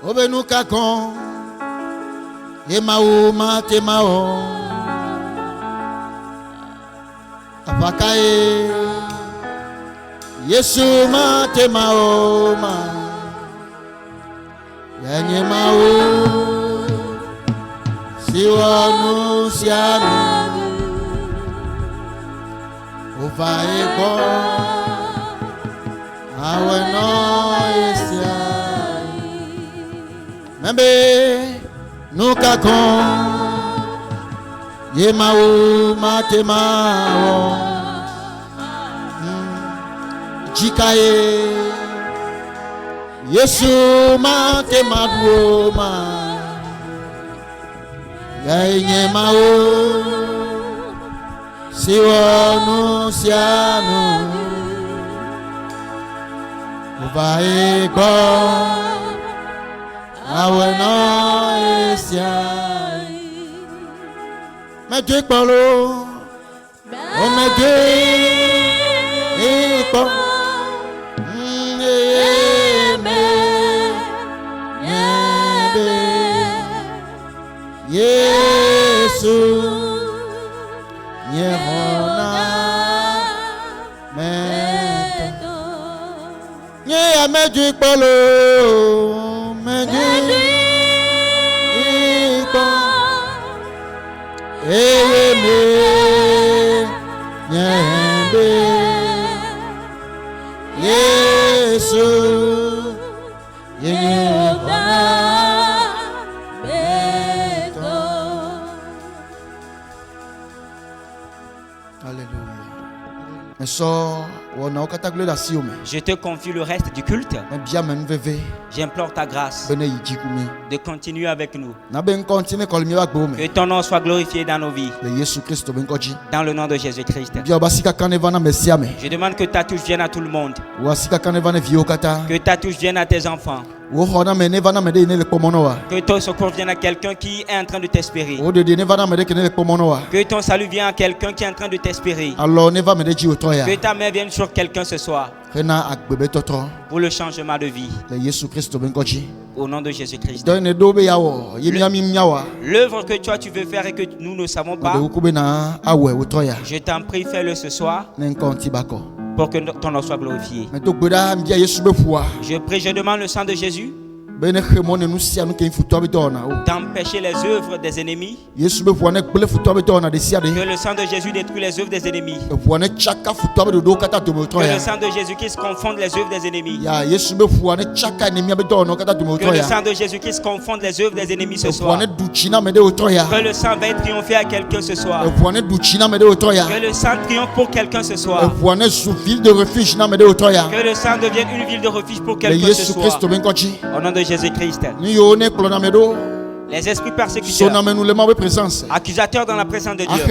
Obenuka kon Yemao matemao Apakae Yesu matemao ma Yanyemao Siwanu sianu Ovaego Aweno esia Membe nuka kon Yemao matemao Jikaye Yesu matemao ma Yanyemao Siwanu sianu Ovaego Aweno esia Medwe polo O medwe Epo Yesu Nyehona Meto Nye medwe polo Medwe Epo Eme Nyembe Yesu Yenyehona Meto. Alléluia. Je te confie le reste du culte. J'implore ta grâce de continuer avec nous. Que ton nom soit glorifié dans nos vies. Dans le nom de Jésus-Christ. Je demande que ta touche vienne à tout le monde. Que ta touche vienne à tes enfants. Que ton secours vienne à quelqu'un qui est en train de t'espérer. Que ton salut vienne à quelqu'un qui est en train de t'espérer. Que ta main vienne sur quelqu'un ce soir. Pour le changement de vie. Au nom de Jésus-Christ. L'œuvre que toi tu veux faire et que nous ne savons pas. Je t'en prie, fais-le ce soir. Pour que ton nom soit glorifié. Je prie, je demande le sang de Jésus d'empêcher les œuvres des ennemis. Que le sang de Jésus détruit les œuvres des ennemis. Que le sang de Jésus-Christ confonde les œuvres des ennemis. Que le sang de Jésus-Christ confonde les œuvres des ennemis ce soir. Que le sang va triompher à quelqu'un ce soir. Que le sang triomphe pour quelqu'un ce soir. Que le sang devienne une ville de refuge pour quelqu'un ce soir. Au nom de Jésus-Christ. Les esprits persécuteurs, accusateurs dans la présence de Dieu,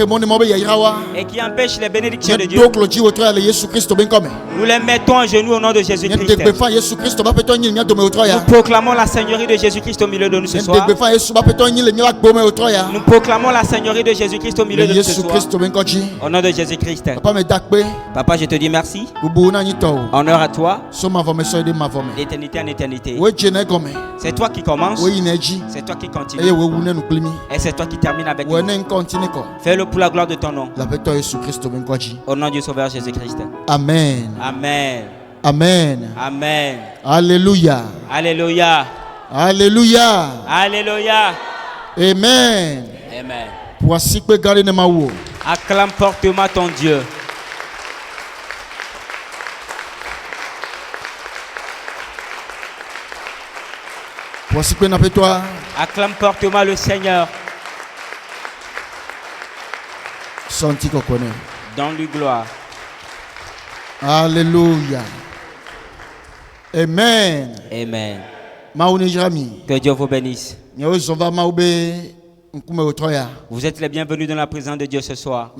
et qui empêchent les bénédictions de Dieu, nous les mettons à genoux au nom de Jésus-Christ. Nous proclamons la Seigneurie de Jésus-Christ au milieu de nous ce soir. Nous proclamons la Seigneurie de Jésus-Christ au milieu de nous ce soir. Au nom de Jésus-Christ. Papa, je te dis merci. Honneur à toi. D'éternité en éternité. C'est toi qui commences. C'est toi qui continue. Et c'est toi qui termine avec nous. Fais-le pour la gloire de ton nom. Au nom du Sauveur Jésus-Christ. Amen. Amen. Amen. Amen. Alléluia. Alléluia. Alléluia. Alléluia. Amen. Amen. Acclame fortement ton Dieu. Acclame fortement le Seigneur. Donne-lui gloire. Alléluia. Amen. Amen. Que Dieu vous bénisse. Vous êtes les bienvenus dans la présence de Dieu ce soir.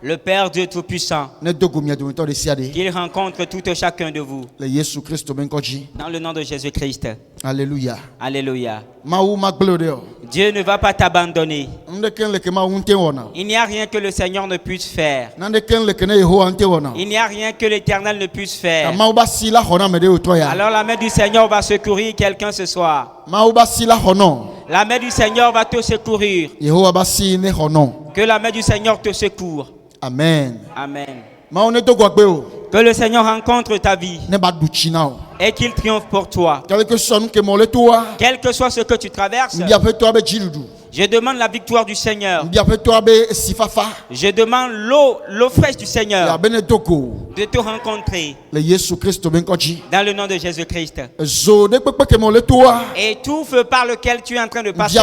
Le Père Dieu Tout-Puissant, qu'il rencontre tout et chacun de vous. Dans le nom de Jésus-Christ. Alléluia. Alléluia. Dieu ne va pas t'abandonner. Il n'y a rien que le Seigneur ne puisse faire. Il n'y a rien que l'Éternel ne puisse faire. Alors la main du Seigneur va secourir quelqu'un ce soir. La main du Seigneur va te secourir. Que la main du Seigneur te secourt. Amen. Amen. Que le Seigneur rencontre ta vie et qu'il triomphe pour toi. Quel que soit ce que tu traverses, je demande la victoire du Seigneur. Je demande l'eau fraîche du Seigneur de te rencontrer. Dans le nom de Jésus-Christ. Et tout feu par lequel tu es en train de passer,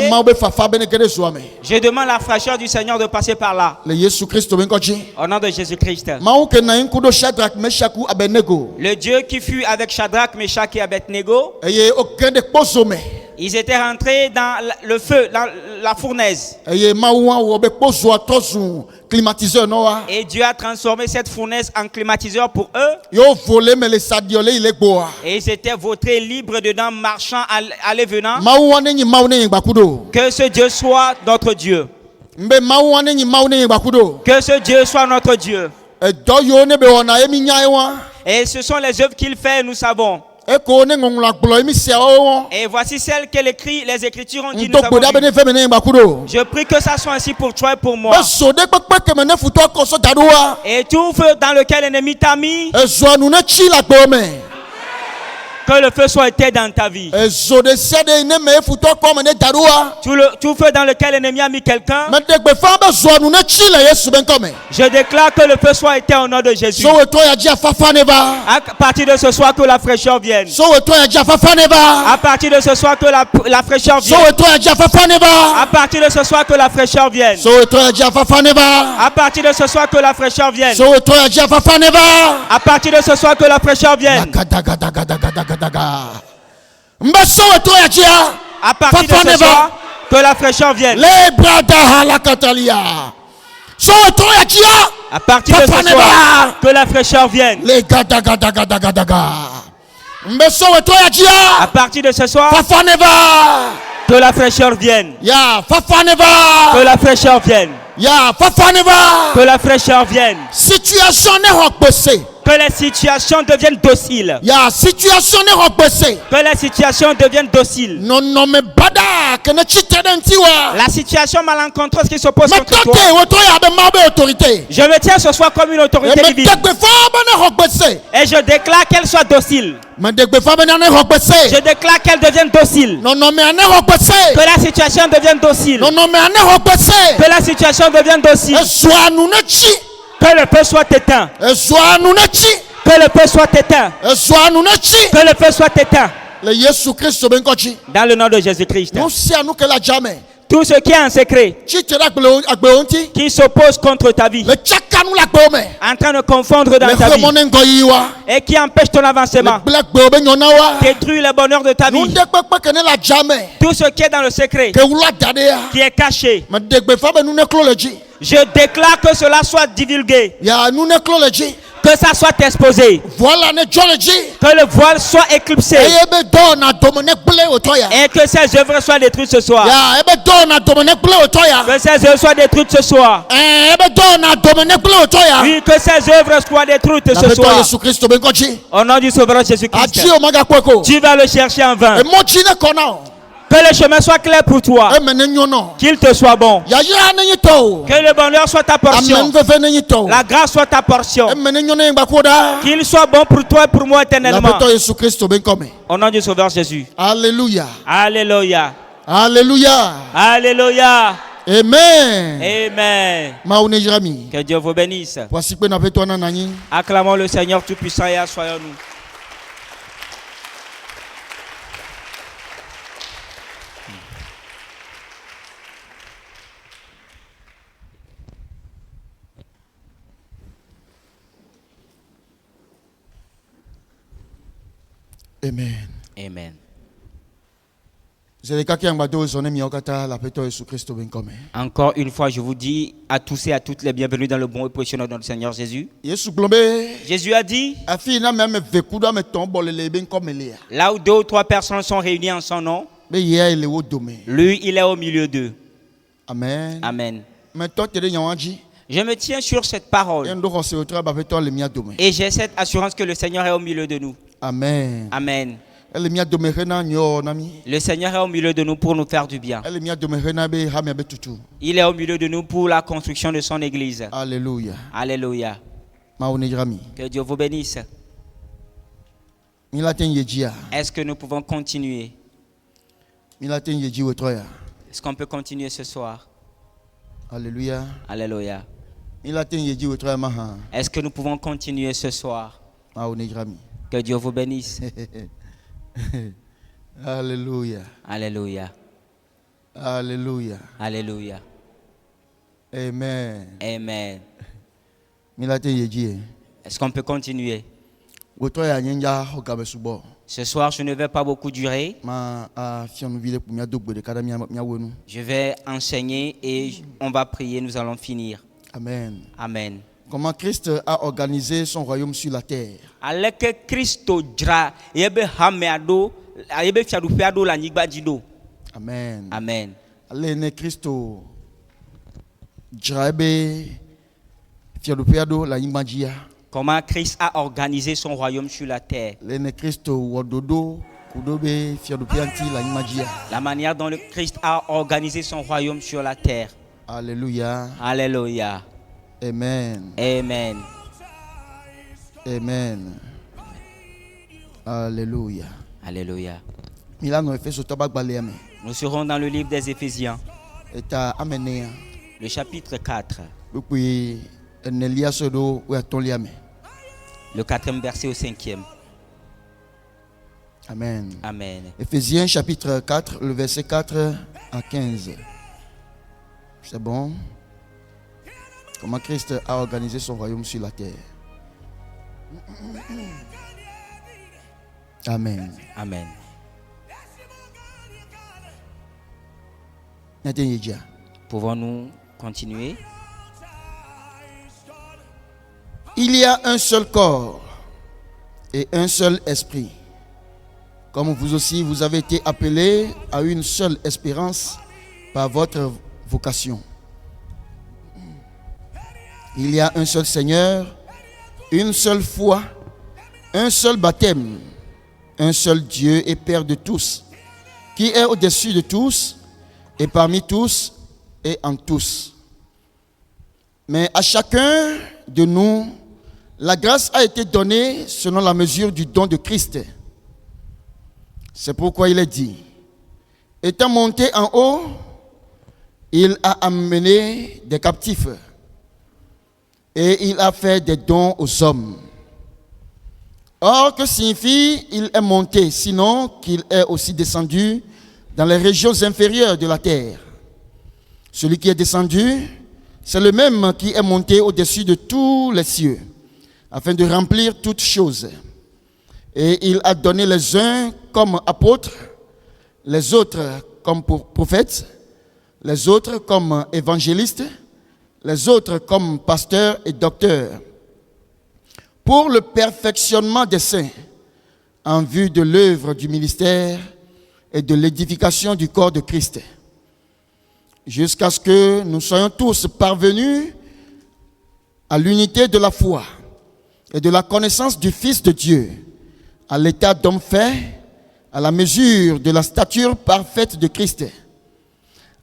je demande la fraîcheur du Seigneur de passer par là. Au nom de Jésus-Christ. Le Dieu qui fut avec Shadrach, Meshach et Abednego, ils étaient rentrés dans le feu, dans la fournaise. Et Dieu a transformé cette fournaise en climatiseur pour eux. Et ils étaient vautrés libres dedans, marchant, aller venant. Que ce Dieu soit notre Dieu. Que ce Dieu soit notre Dieu. Et ce sont les œuvres qu'il fait, nous savons. Et voici celles que les Écritures ont dit. Nous avons vu. Je prie que ça soit ainsi pour toi et pour moi. Et tout feu dans lequel l'ennemi t'a mis, que le feu soit éteint dans ta vie. Tout feu dans lequel l'ennemi a mis quelqu'un, je déclare que le feu soit éteint au nom de Jésus. À partir de ce soir, que la fraîcheur vienne. À partir de ce soir, que la fraîcheur vienne. À partir de ce soir, que la fraîcheur vienne. À partir de ce soir, que la fraîcheur vienne. À partir de ce soir, que la fraîcheur vienne. À partir de ce soir, que la fraîcheur vienne. À partir de ce soir, que la fraîcheur vienne. À partir de ce soir, que la fraîcheur vienne. Que la fraîcheur vienne. Que la fraîcheur vienne. Que les situations deviennent dociles. Que les situations deviennent dociles. La situation malencontreuse qui s'oppose contre toi, je me tiens ce soir comme une autorité divine. Et je déclare qu'elle soit docile. Je déclare qu'elle devienne docile. Que la situation devienne docile. Que la situation devienne docile. Que le feu soit éteint. Que le feu soit éteint. Que le feu soit éteint. Dans le nom de Jésus-Christ. Tout ce qui est en secret, qui s'oppose contre ta vie, en train de confondre dans ta vie, et qui empêche ton avancement, détruit le bonheur de ta vie. Tout ce qui est dans le secret, qui est caché, je déclare que cela soit divulgué. Que ça soit exposé. Que le voile soit éclipsé. Et que ces œuvres soient détruites ce soir. Que ces œuvres soient détruites ce soir. Oui, que ces œuvres soient détruites ce soir. Au nom du Sauveur Jésus-Christ. Tu vas le chercher en vain. Que le chemin soit clair pour toi. Qu'il te soit bon. Que le bonheur soit ta portion. La grâce soit ta portion. Qu'il soit bon pour toi et pour moi éternellement. Au nom du Sauveur Jésus. Alléluia. Alléluia. Alléluia. Alléluia. Amen. Amen. Que Dieu vous bénisse. Acclamons le Seigneur Tout-Puissant et assoyons-nous. Amen. Amen. Encore une fois, je vous dis à tous et à toutes les bienvenus dans le bon et précieux nom de notre Seigneur Jésus. Jésus a dit, là où 2 ou 3 personnes sont réunies en son nom, lui, il est au milieu d'eux. Amen. Amen. Je me tiens sur cette parole et j'ai cette assurance que le Seigneur est au milieu de nous. Amen. Amen. Le Seigneur est au milieu de nous pour nous faire du bien. Il est au milieu de nous pour la construction de son église. Alléluia. Alléluia. Que Dieu vous bénisse. Est-ce que nous pouvons continuer? Est-ce qu'on peut continuer ce soir? Alléluia. Alléluia. Est-ce que nous pouvons continuer ce soir? Que Dieu vous bénisse. Alléluia. Alléluia. Alléluia. Alléluia. Amen. Amen. Est-ce qu'on peut continuer? Ce soir, je ne vais pas beaucoup durer. Je vais enseigner et on va prier, nous allons finir. Amen. Amen. Comment Christ a organisé son royaume sur la terre. Amen. Amen. Comment Christ a organisé son royaume sur la terre. La manière dont le Christ a organisé son royaume sur la terre. Alléluia. Alléluia. Amen. Amen. Amen. Alléluia. Alléluia. Nous serons dans le livre des Éphésiens. Le chapitre 4. Le 4e verset au 5e. Amen. Amen. Éphésiens chapitre 4, le verset 4 à 15. C'est bon? Comment Christ a organisé son royaume sur la terre. Amen. Amen. Pouvons-nous continuer? Il y a un seul corps et un seul esprit. Comme vous aussi, vous avez été appelés à une seule espérance par votre vocation. Il y a un seul Seigneur, une seule foi, un seul baptême, un seul Dieu et Père de tous, qui est au-dessus de tous et parmi tous et en tous. Mais à chacun de nous, la grâce a été donnée selon la mesure du don de Christ. C'est pourquoi il est dit, étant monté en haut, il a amené des captifs et il a fait des dons aux hommes. Or, que signifie il est monté, sinon qu'il est aussi descendu dans les régions inférieures de la terre? Celui qui est descendu, c'est le même qui est monté au-dessus de tous les cieux, afin de remplir toutes choses. Et il a donné les uns comme apôtres, les autres comme prophètes, les autres comme évangélistes, les autres comme pasteurs et docteurs, pour le perfectionnement des saints, en vue de l'œuvre du ministère et de l'édification du corps de Christ, jusqu'à ce que nous soyons tous parvenus à l'unité de la foi et de la connaissance du Fils de Dieu, à l'état d'homme fait, à la mesure de la stature parfaite de Christ,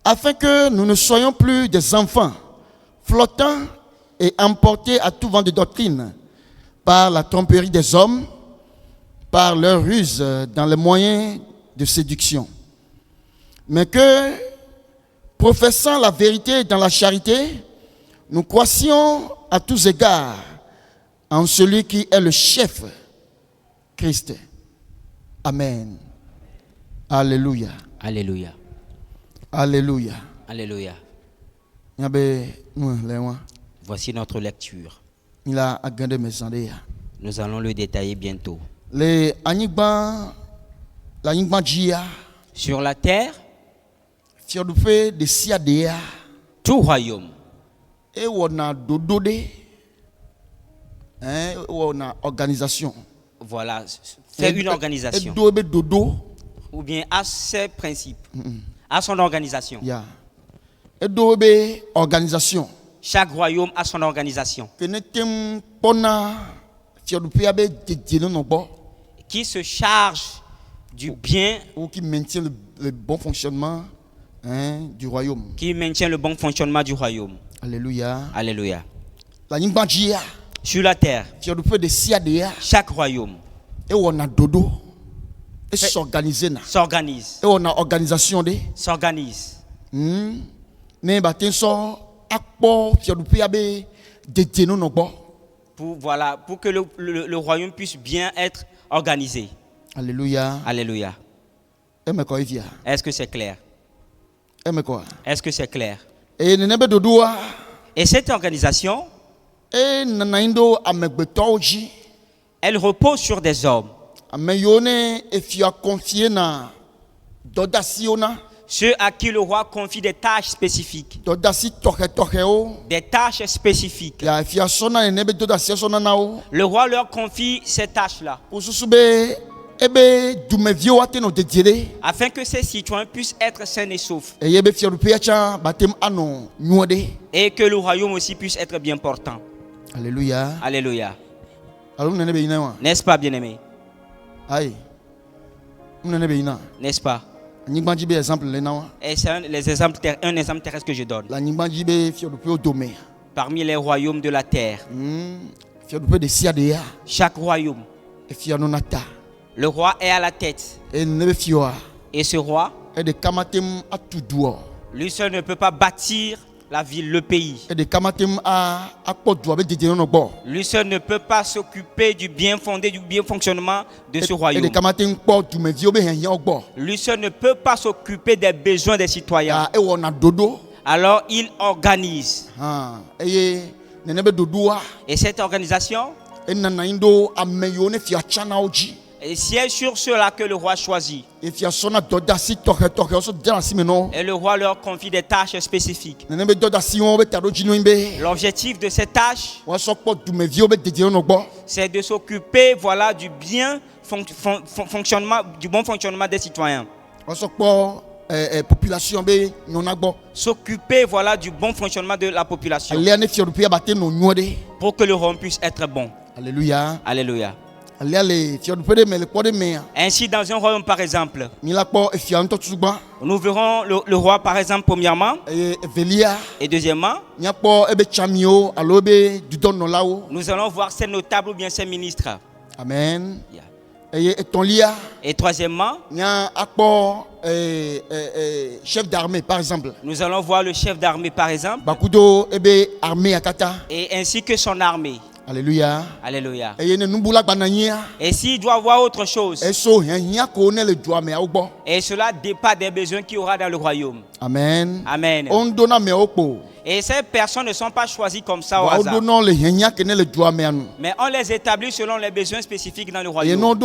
afin que nous ne soyons plus des enfants flottants et emportés à tout vent de doctrine par la tromperie des hommes, par leur ruse dans les moyens de séduction, mais que, professant la vérité dans la charité, nous croissions à tous égards en celui qui est le chef, Christ. Amen. Alléluia. Alléluia. Alléluia. Alléluia. Voici notre lecture. Nous allons le détailler bientôt. Sur la terre, tout royaume. Et on a organisation. Voilà, c'est une organisation. Ou bien à ses principes, à son organisation. Organisation. Chaque royaume a son organisation. Qui se charge du bien ou qui maintient le bon fonctionnement du royaume. Qui maintient le bon fonctionnement du royaume. Alléluia. Alléluia. Sur la terre, chaque royaume s'organise. Et on a organisation s'organise. Pour que le royaume puisse bien être organisé. Alléluia. Alléluia. Est-ce que c'est clair? Est-ce que c'est clair? Et cette organisation, elle repose sur des hommes. Ceux à qui le roi confie des tâches spécifiques. Des tâches spécifiques. Le roi leur confie ces tâches-là. Afin que ces citoyens puissent être sains et saufs. Et que le royaume aussi puisse être bien portant. Alléluia. Alléluia. N'est-ce pas, bien-aimé? N'est-ce pas? Et c'est un exemple terrestre que je donne. Parmi les royaumes de la terre, chaque royaume, le roi est à la tête. Et ce roi, lui seul ne peut pas bâtir la ville, le pays. Lui seul ne peut pas s'occuper du bien fondé, du bien fonctionnement de ce royaume. Lui seul ne peut pas s'occuper des besoins des citoyens. Alors il organise. Et cette organisation, et siège sur ceux-là que le roi choisit. Et le roi leur confie des tâches spécifiques. L'objectif de ces tâches, c'est de s'occuper du bien fonctionnement, du bon fonctionnement des citoyens. S'occuper du bon fonctionnement de la population. Pour que le royaume puisse être bon. Alléluia. Alléluia. Ainsi, dans un royaume, par exemple, nous verrons le roi, par exemple, premièrement, et deuxièmement, nous allons voir ses notables ou bien ses ministres. Amen. Et troisièmement, chef d'armée, par exemple. Nous allons voir le chef d'armée, par exemple, et ainsi que son armée. Alléluia. Alléluia. Et s'il doit voir autre chose, et cela dépend des besoins qu'il y aura dans le royaume. Amen. Amen. Et ces personnes ne sont pas choisies comme ça au hasard. Mais on les établit selon les besoins spécifiques dans le royaume.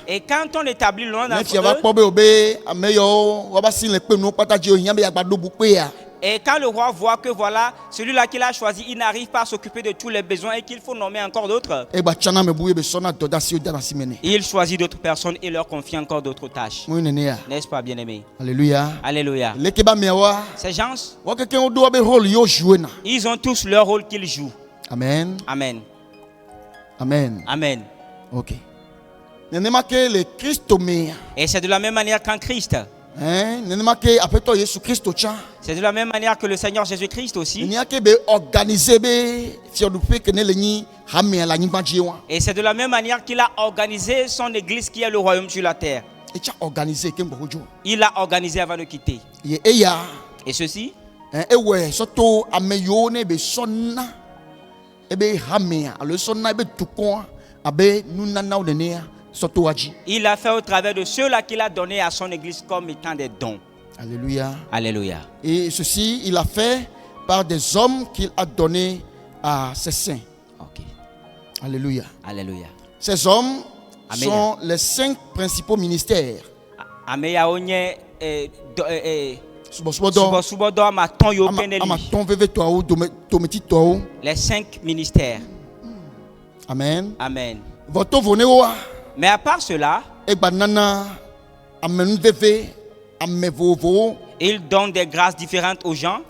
Et quand on établit l'un d'entre eux, et quand le roi voit que celui-là qu'il a choisi, il n'arrive pas à s'occuper de tous les besoins et qu'il faut nommer encore d'autres, il choisit d'autres personnes et leur confie encore d'autres tâches. N'est-ce pas, bien-aimé? Alléluia. Alléluia. Ces gens, ils ont tous leur rôle qu'ils jouent. Amen. Amen. Amen. Amen. Ok. Et c'est de la même manière qu'en Christ. C'est de la même manière que le Seigneur Jésus-Christ aussi. Et c'est de la même manière qu'il a organisé son église qui est le royaume sur la terre. Il l'a organisé avant de quitter. Et ceci, il l'a fait au travers de ceux-là qu'il a donné à son église comme étant des dons. Alléluia. Alléluia. Et ceci, il a fait par des hommes qu'il a donnés à ses saints. Okay. Alléluia. Alléluia. Ces hommes sont les 5 principaux ministères. Les 5 ministères. Amen. Amen. Mais Mais à part cela, il donne des grâces différentes aux gens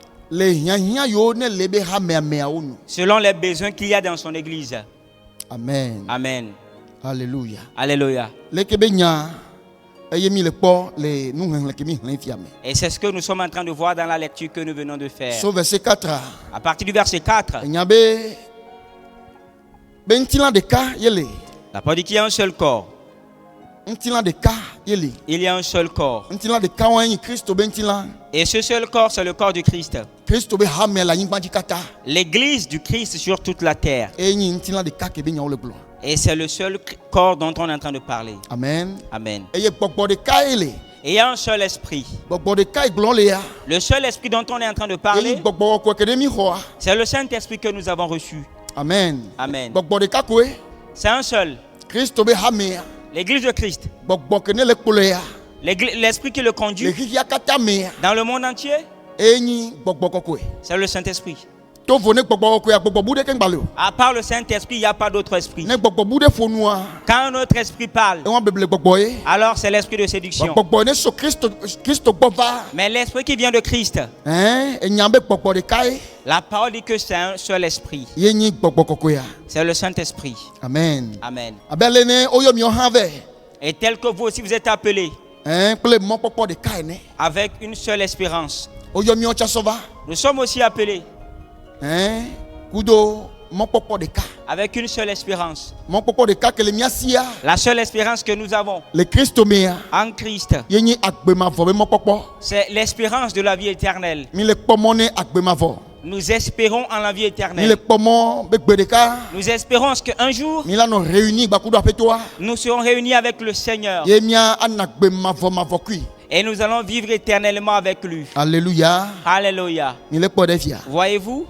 selon les besoins qu'il y a dans son église. Amen. Amen. Alléluia. Alléluia. Et c'est ce que nous sommes en train de voir dans la lecture que nous venons de faire. Verset 4. À partir du verset 4, la parole dit qu'il y a un seul corps. Il y a un seul corps. Et ce seul corps, c'est le corps du Christ. L'église du Christ sur toute la terre. Et c'est le seul corps dont on est en train de parler. Amen. Amen. Et il y a un seul esprit. Le seul esprit dont on est en train de parler, c'est le Saint-Esprit que nous avons reçu. Amen. Amen. C'est un seul. L'église de Christ. L'esprit qui le conduit dans le monde entier, c'est le Saint-Esprit. À part le Saint-Esprit, il n'y a pas d'autre esprit. Quand un autre esprit parle, alors c'est l'esprit de séduction. Mais l'esprit qui vient de Christ, la parole dit que c'est un seul esprit. C'est le Saint-Esprit. Amen. Amen. Et tel que vous aussi vous êtes appelés avec une seule espérance. Nous sommes aussi appelés avec une seule espérance. La seule espérance que nous avons en Christ, c'est l'espérance de la vie éternelle. Nous espérons en la vie éternelle. Nous espérons qu'un jour, nous serons réunis avec le Seigneur. Et nous allons vivre éternellement avec lui. Alléluia. Alléluia. Voyez-vous,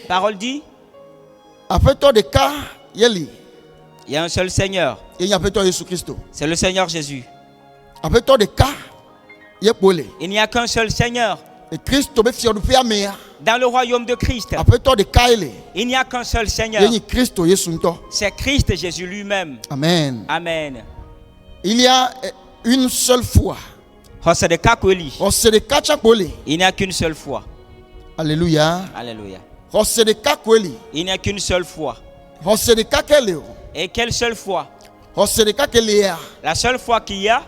parole dit, il y a un seul Seigneur. C'est le Seigneur Jésus. Il n'y a qu'un seul Seigneur. Dans le royaume de Christ, il n'y a qu'un seul Seigneur. C'est Christ Jésus lui-même. Amen. Amen. Il y a une seule foi. Il n'y a qu'une seule foi. Alléluia. Alléluia. Il n'y a qu'une seule foi. Et quelle seule foi? La seule foi qu'il y a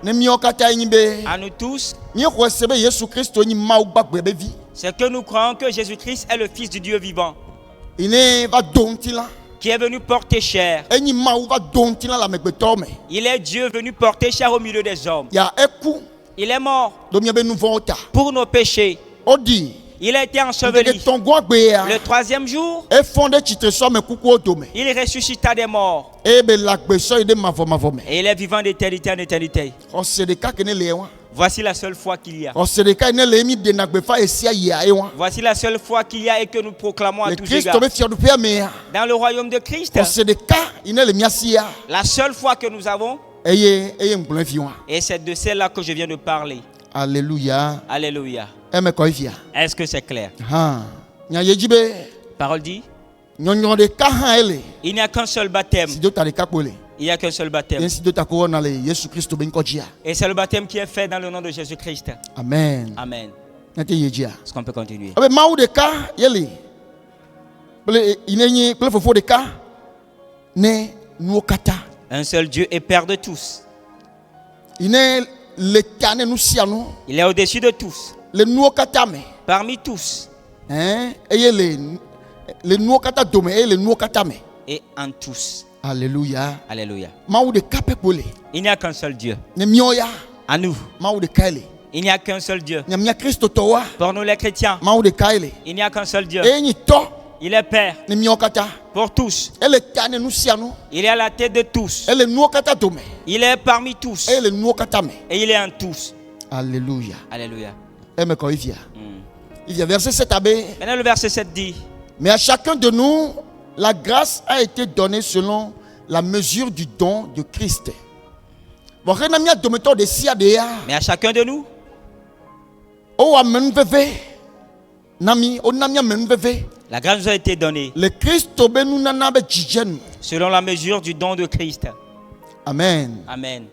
à nous tous, c'est que nous croyons que Jésus-Christ est le Fils du Dieu vivant, qui est venu porter chair. Il est Dieu venu porter chair au milieu des hommes. Il est mort pour nos péchés. Il a été enseveli. Le 3e jour, il ressuscita des morts. Et il est vivant d'éternité en éternité. Voici la seule foi qu'il y a. Voici la seule foi qu'il y a et que nous proclamons à tous égards. Dans le royaume de Christ, la seule foi que nous avons, et c'est de celle-là que je viens de parler. Alléluia. Alléluia. Est-ce que c'est clair? Parole dit, il n'y a qu'un seul baptême. Il n'y a qu'un seul baptême. Et c'est le baptême qui est fait dans le nom de Jésus-Christ. Amen. Amen. Est-ce qu'on peut continuer? Un seul Dieu est Père de tous. Il est au-dessus de tous. Parmi tous. Et en tous. Alléluia. Alléluia. Il n'y a qu'un seul Dieu. À nous. Il n'y a qu'un seul Dieu. Pour nous les chrétiens. Il n'y a qu'un seul Dieu. Il est Père pour tous. Il est à la tête de tous. Il est parmi tous. Et il est en tous. Alléluia. Alléluia. Verset 7. Maintenant le verset 7 dit, mais à chacun de nous, la grâce a été donnée selon la mesure du don de Christ. Mais à chacun de nous, la grâce nous a été donnée selon la mesure du don de Christ. Amen. Amen.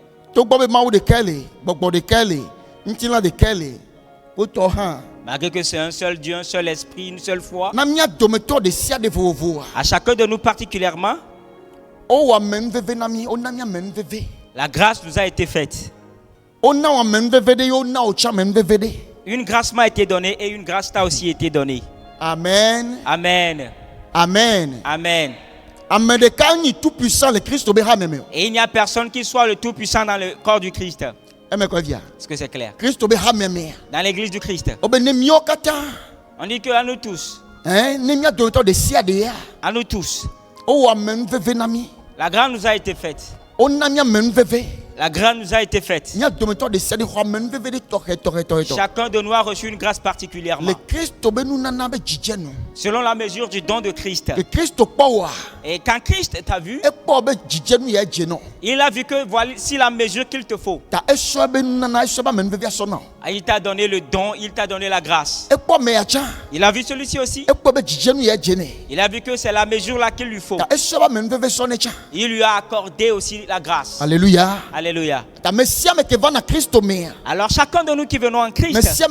Malgré que c'est un seul Dieu, un seul esprit, une seule foi, à chacun de nous particulièrement, la grâce nous a été faite. Une grâce m'a été donnée et une grâce t'a aussi été donnée. Amen. Amen. Amen. Amen. Et il n'y a personne qui soit le tout-puissant dans le corps du Christ. Est-ce que c'est clair? Dans l'église du Christ. On dit qu'à nous tous. À nous tous. La grâce nous a été faite. La grâce nous a été faite. Chacun de nous a reçu une grâce particulièrement. Selon la mesure du don de Christ. Et quand Christ t'a vu, il a vu que voici la mesure qu'il te faut. Il t'a donné le don, il t'a donné la grâce. Il a vu celui-ci aussi. Il a vu que c'est la mesure là qu'il lui faut. Il lui a accordé aussi la grâce. Alléluia. Alléluia. Alors chacun de nous qui venons en Christ,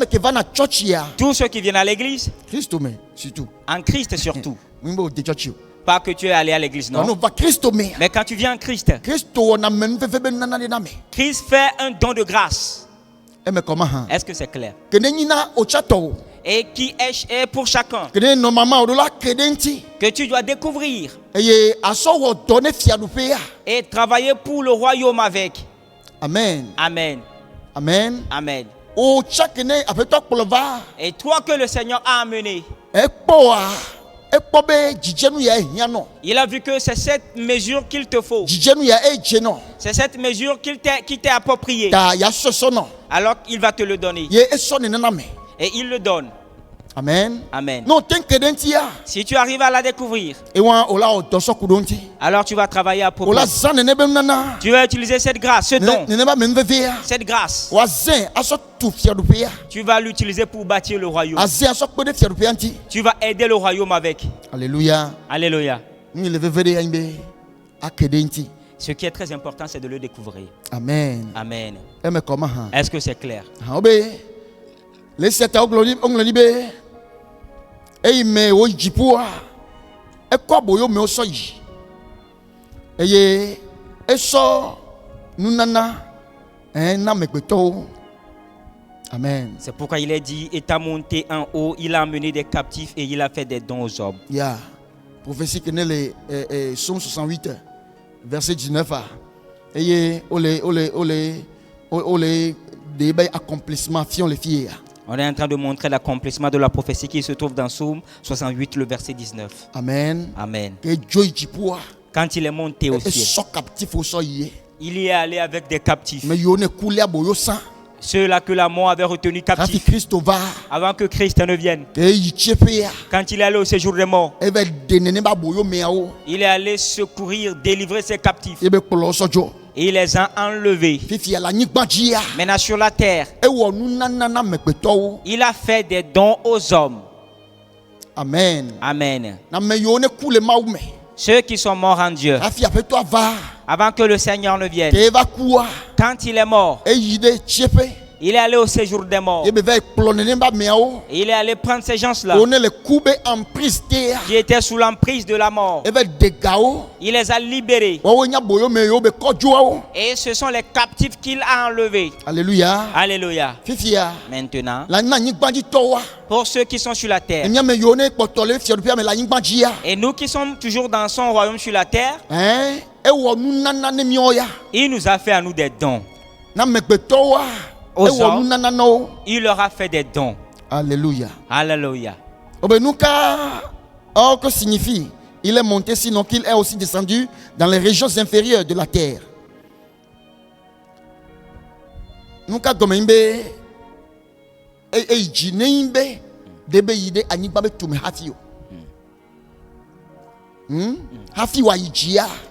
tous ceux qui viennent à l'église, en Christ surtout, pas que tu es allé à l'église, non. Mais quand tu viens en Christ, Christ fait un don de grâce. Est-ce que c'est clair? Et qui est pour chacun, que tu dois découvrir et travailler pour le royaume avec. Amen. Amen. Amen. Amen. Et toi que le Seigneur a amené, il a vu que c'est cette mesure qu'il te faut. C'est cette mesure qui t'est appropriée. Alors il va te le donner. Et il le donne. Amen. Amen. Si tu arrives à la découvrir, alors tu vas travailler à propos. Tu vas utiliser cette grâce, ce don, cette grâce. Tu vas l'utiliser pour bâtir le royaume. Tu vas aider le royaume avec. Alléluia. Alléluia. Ce qui est très important, c'est de le découvrir. Amen. Amen. Est-ce que c'est clair? Amen. C'est pourquoi il est dit, étant monté en haut, il a amené des captifs et il a fait des dons aux hommes. Prophétie qui est le Psaume 68, verset 19. Et accomplissement fion les filles. On est en train de montrer l'accomplissement de la prophétie qui se trouve dans Psaume 68, le verset 19. Amen. Amen. Quand il est monté au ciel, il y est allé avec des captifs. Ceux-là que la mort avait retenu captifs avant que Christ ne vienne. Quand il est allé au séjour des morts, il est allé secourir, délivrer ses captifs. Et il les a enlevés. Maintenant sur la terre, il a fait des dons aux hommes. Amen. Amen. Ceux qui sont morts en Dieu, avant que le Seigneur ne vienne, quand il est mort, il est allé au séjour des morts. Il est allé prendre ces gens-là qui étaient sous l'emprise de la mort. Il les a libérés. Et ce sont les captifs qu'il a enlevés. Alléluia. Alléluia. Maintenant, pour ceux qui sont sur la terre, et nous qui sommes toujours dans son royaume sur la terre, il nous a fait à nous des dons. Aux hommes, il leur a fait des dons. Alléluia. Alléluia. Que signifie? Il est monté, sinon qu'il est aussi descendu dans les régions inférieures de la terre. Nous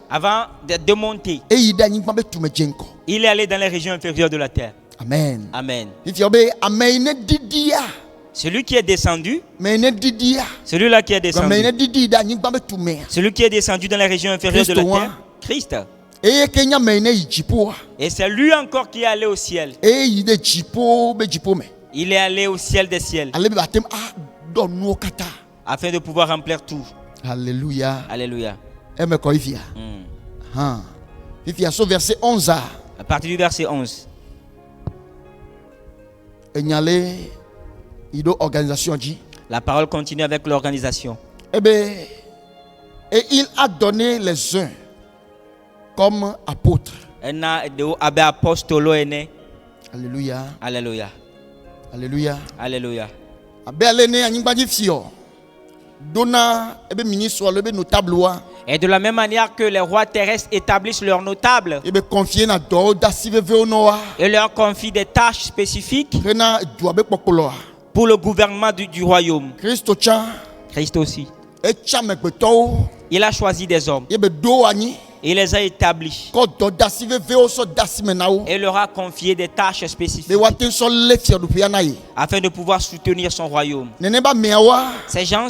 Avant de monter, il est allé dans les régions inférieures de la terre. Amen. Amen. Celui qui est descendu, celui-là qui est descendu, celui qui est descendu dans les régions inférieures de la terre, Christ. Et c'est lui encore qui est allé au ciel. Il est allé au ciel des ciels afin de pouvoir remplir tout. Alléluia. Alléluia. Verset 11. À partir du verset 11. La parole continue avec l'organisation. Et il a donné les uns comme apôtres. Alléluia. Alléluia. Alléluia. Alléluia. Et de la même manière que les rois terrestres établissent leurs notables et leur confient des tâches spécifiques pour le gouvernement du royaume, Christ aussi, il a choisi des hommes. Il les a établis et leur a confié des tâches spécifiques afin de pouvoir soutenir son royaume. Ces gens,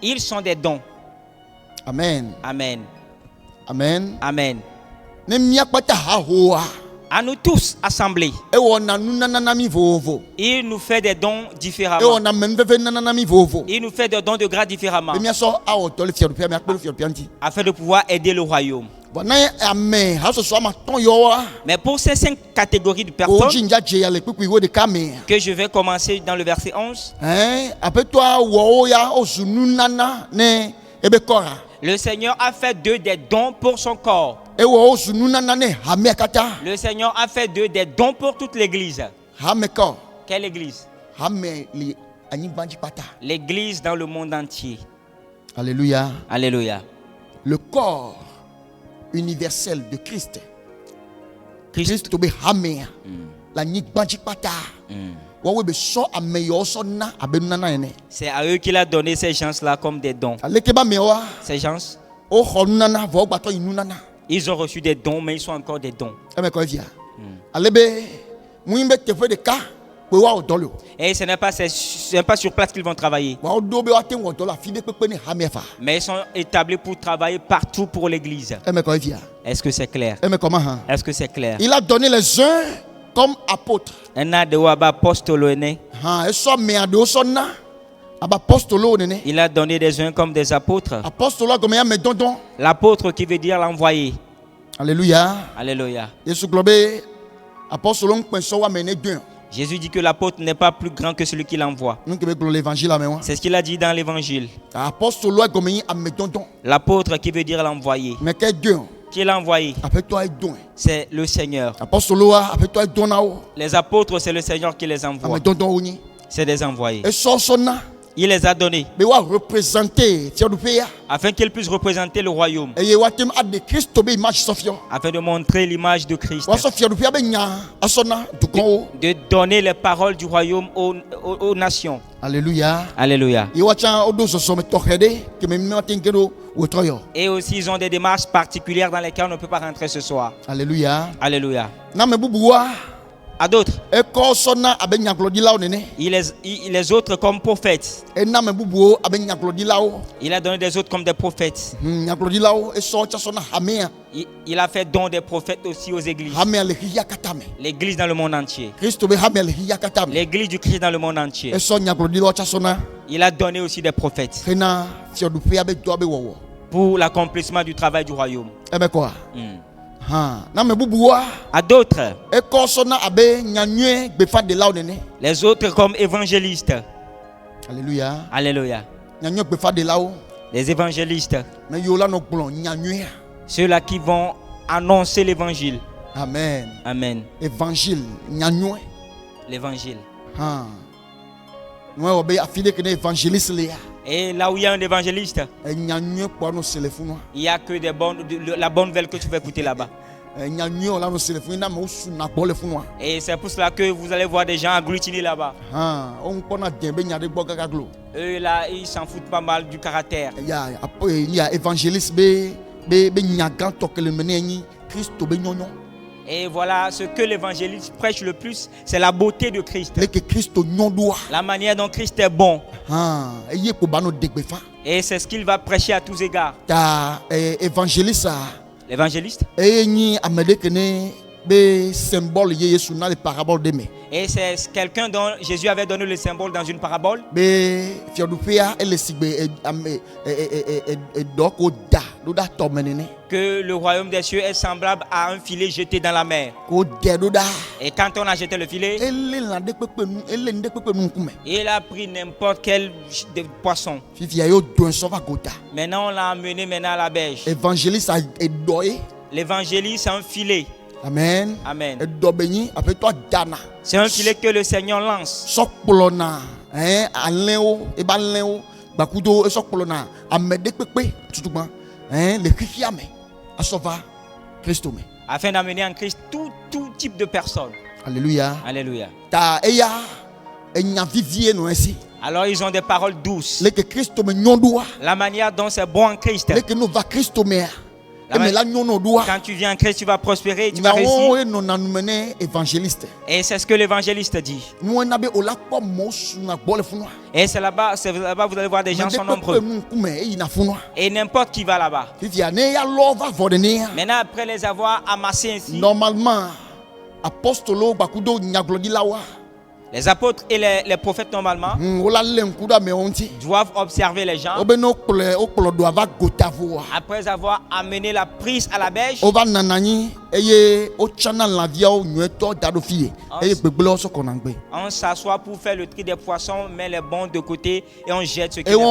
ils sont des dons. Amen. Amen. Amen. Amen. À nous tous assemblés, il nous fait des dons différemment. Il nous fait des dons de grâce différemment afin de pouvoir aider le royaume. Mais pour ces 5 catégories de personnes que je vais commencer dans le verset 11, le Seigneur a fait d'eux des dons pour son corps. Le Seigneur a fait d'eux des dons pour toute l'église. Quelle église? L'église dans le monde entier. Alléluia. Alléluia. Le corps universel de Christ. Christ. C'est à eux qu'il a donné ces gens-là comme des dons. Ces gens, ils ont reçu des dons, mais ils sont encore des dons. Et ce n'est pas sur place qu'ils vont travailler. Mais ils sont établis pour travailler partout pour l'église. Est-ce que c'est clair? Est-ce que c'est clair? Il a donné les uns comme apôtres. Il a donné des uns comme des apôtres. L'apôtre qui veut dire l'envoyé. Alléluia. Alléluia. Jésus dit que l'apôtre n'est pas plus grand que celui qui l'envoie. C'est ce qu'il a dit dans l'évangile. L'apôtre qui veut dire l'envoyé. Qui est l'envoyé? C'est le Seigneur. Les apôtres, c'est le Seigneur qui les envoie. C'est des envoyés. Il les a donnés afin qu'ils puissent représenter le royaume, afin de montrer l'image de Christ, de donner les paroles du royaume aux nations. Alléluia. Alléluia. Et aussi ils ont des démarches particulières dans lesquelles on ne peut pas rentrer ce soir. Alléluia. Alléluia. À d'autres, les autres comme prophètes. Il a donné des autres comme des prophètes. Il a fait don des prophètes aussi aux églises. L'église dans le monde entier. L'église du Christ dans le monde entier. Il a donné aussi des prophètes pour l'accomplissement du travail du royaume. À d'autres, les autres comme évangélistes. Alléluia. Alléluia. Les évangélistes, ceux-là qui vont annoncer l'évangile. Amen. Amen. Évangile. L'évangile. Et là où il y a un évangéliste, il n'y a que la bonne nouvelle que tu vas écouter là-bas. Et c'est pour cela que vous allez voir des gens agglutinés là-bas. Eux là, ils s'en foutent pas mal du caractère. Il y a évangéliste, Et voilà, ce que l'évangéliste prêche le plus, c'est la beauté de Christ. La manière dont Christ est bon. Et c'est ce qu'il va prêcher à tous égards. L'évangéliste et c'est quelqu'un dont Jésus avait donné le symbole dans une parabole. Que le royaume des cieux est semblable à un filet jeté dans la mer. Et quand on a jeté le filet, il a pris n'importe quel poisson. Maintenant on l'a amené à la berge. L'évangéliste a un filet. Amen. Amen. C'est un filet que le Seigneur lance. Afin d'amener en Christ tout type de personnes. Alléluia. Alléluia. Alors ils ont des paroles douces. La manière dont c'est bon en Christ. Quand tu viens en Christ, tu vas prospérer, tu vas réussir. Et c'est ce que l'évangéliste dit. Et c'est là-bas, vous allez voir des gens sont nombreux. Et n'importe qui va là-bas. Maintenant, après les avoir amassés ainsi, normalement, les apôtres et les prophètes normalement doivent observer les gens. Après avoir amené la prise à la berge, on s'assoit pour faire le tri des poissons, met les bons de côté et on jette ce qui n'est pas.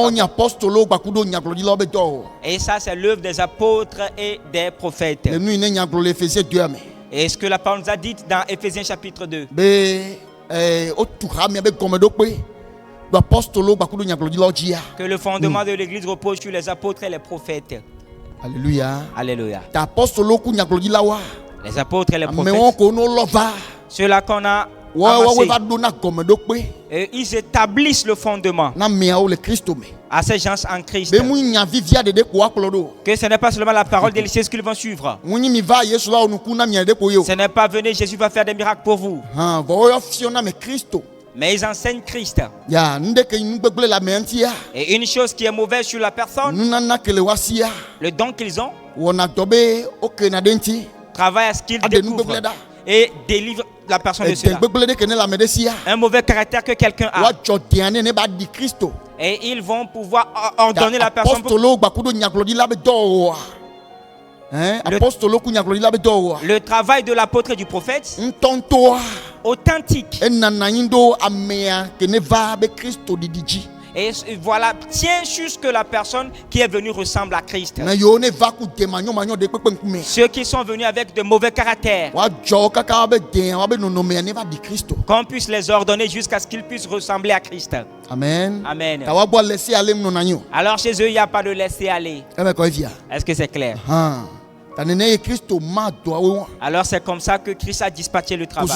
Et ça, c'est l'œuvre des apôtres et des prophètes. Et ce que la parole nous a dit dans Éphésiens chapitre 2. Que le fondement de l'église repose sur les apôtres et les prophètes. Alléluia. Alléluia. Les apôtres et les prophètes, ceux-là qu'on a amassés, et ils établissent le fondement à ces gens en Christ. Que ce n'est pas seulement la parole délicieuse qu'ils vont suivre. Ce n'est pas venez, Jésus va faire des miracles pour vous. Mais ils enseignent Christ. Et une chose qui est mauvaise sur la personne, le don qu'ils ont, travaille à ce qu'ils découvrent et délivre la personne de cela. Un mauvais caractère que quelqu'un a. Et ils vont pouvoir ordonner la personne pour... Le travail de l'apôtre et du prophète authentique. Et voilà, tiens sur ce que la personne qui est venue ressemble à Christ. Ceux qui sont venus avec de mauvais caractères, qu'on puisse les ordonner jusqu'à ce qu'ils puissent ressembler à Christ. Amen. Amen. Alors chez eux, il n'y a pas de laisser aller. Est-ce que c'est clair? Alors c'est comme ça que Christ a dispatché le travail.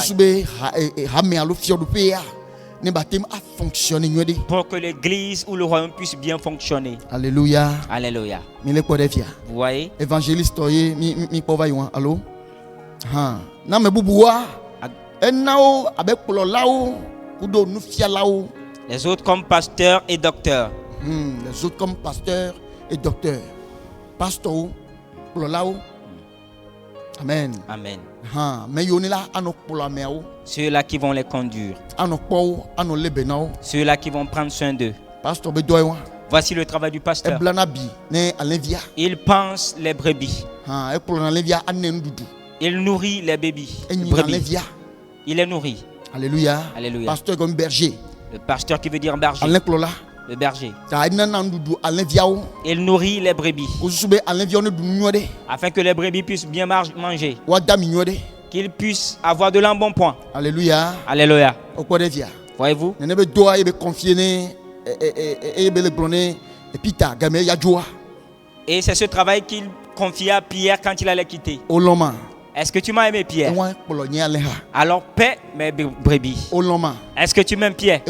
Pour que l'église ou le royaume puisse bien fonctionner. Alléluia. Alléluia. Vous voyez? Évangéliste, allô? Les autres comme pasteurs et docteurs. Les autres comme pasteurs et docteurs. Pasteur, amen. Amen. Ceux-là qui vont les conduire. Ceux-là qui vont prendre soin d'eux. Voici le travail du pasteur. Il pense les brebis. Il nourrit les brebis. Il les nourrit. Alléluia. Alléluia. Pasteur comme berger. Le pasteur qui veut dire berger. Le berger. Il nourrit les brebis. Afin que les brebis puissent bien manger. Qu'ils puissent avoir de l'embonpoint. Alléluia. Alléluia. Voyez-vous? Et c'est ce travail qu'il confia à Pierre quand il allait quitter. Est-ce que tu m'as aimé, Pierre? Alors paie mes brebis. Est-ce que tu m'aimes, Pierre?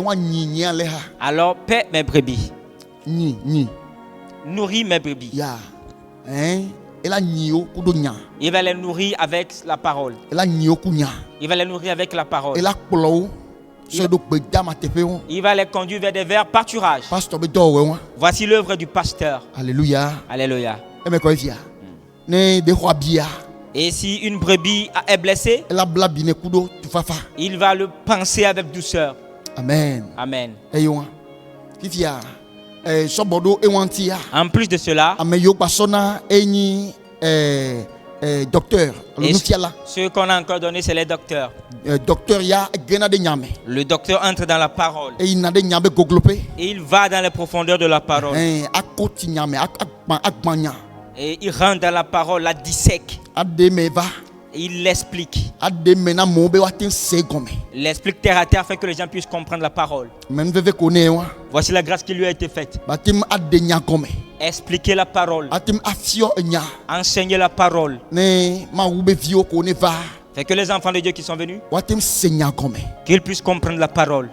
Alors paie mes brebis. Nourris mes brebis. Il va les nourrir avec la parole. Il va les nourrir avec la parole. Il va les conduire vers des verts pâturages. Voici l'œuvre du pasteur. Alléluia. Alléluia. Et si une brebis est blessée, il va le panser avec douceur. Amen. Amen. En plus de cela, docteur, ce qu'on a encore donné, c'est les docteurs. Le docteur entre dans la parole. Et il va dans les profondeurs de la parole. Et il rentre dans la parole, la dissèque. Et il l'explique. Il l'explique terre à terre afin que les gens puissent comprendre la parole. Voici la grâce qui lui a été faite. Expliquer la parole. Enseigner la parole. Fait que les enfants de Dieu qui sont venus, qu'ils puissent comprendre la parole.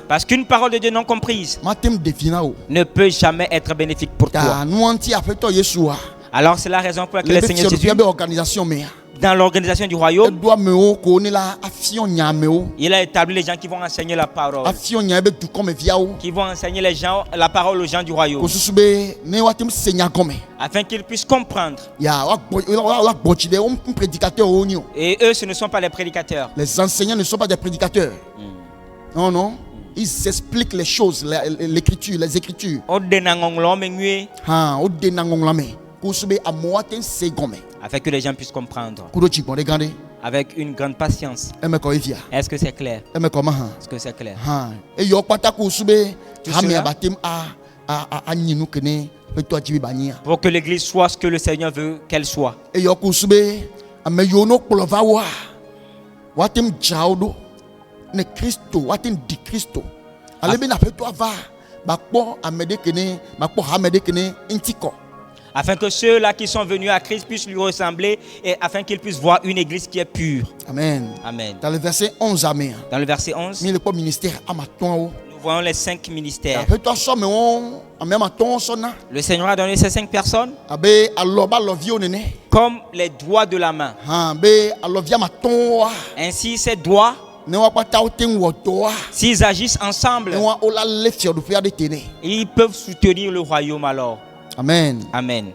Parce qu'une parole de Dieu non comprise ne peut jamais être bénéfique pour toi. Alors c'est la raison pour laquelle le Seigneur Jésus, dans l'organisation du royaume, il a établi les gens qui vont enseigner la parole, qui vont enseigner les gens, la parole aux gens du royaume, afin qu'ils puissent comprendre. Et eux, ce ne sont pas les prédicateurs. Les enseignants ne sont pas des prédicateurs. Non, non. Ils expliquent les choses, l'écriture, les écritures. Afin que les gens puissent comprendre. Avec une grande patience. Est-ce que c'est clair? Est-ce que c'est clair? Pour que l'église soit ce que le Seigneur veut qu'elle soit. Afin que ceux-là qui sont venus à Christ puissent lui ressembler et afin qu'ils puissent voir une église qui est pure. Amen. Amen. Dans le verset 11, Dans le verset 11, nous voyons les 5 ministères. Le Seigneur a donné ces 5 personnes comme les doigts de la main. Ainsi, ces doigts, s'ils agissent ensemble, ils peuvent soutenir le royaume alors. Amen. Amen.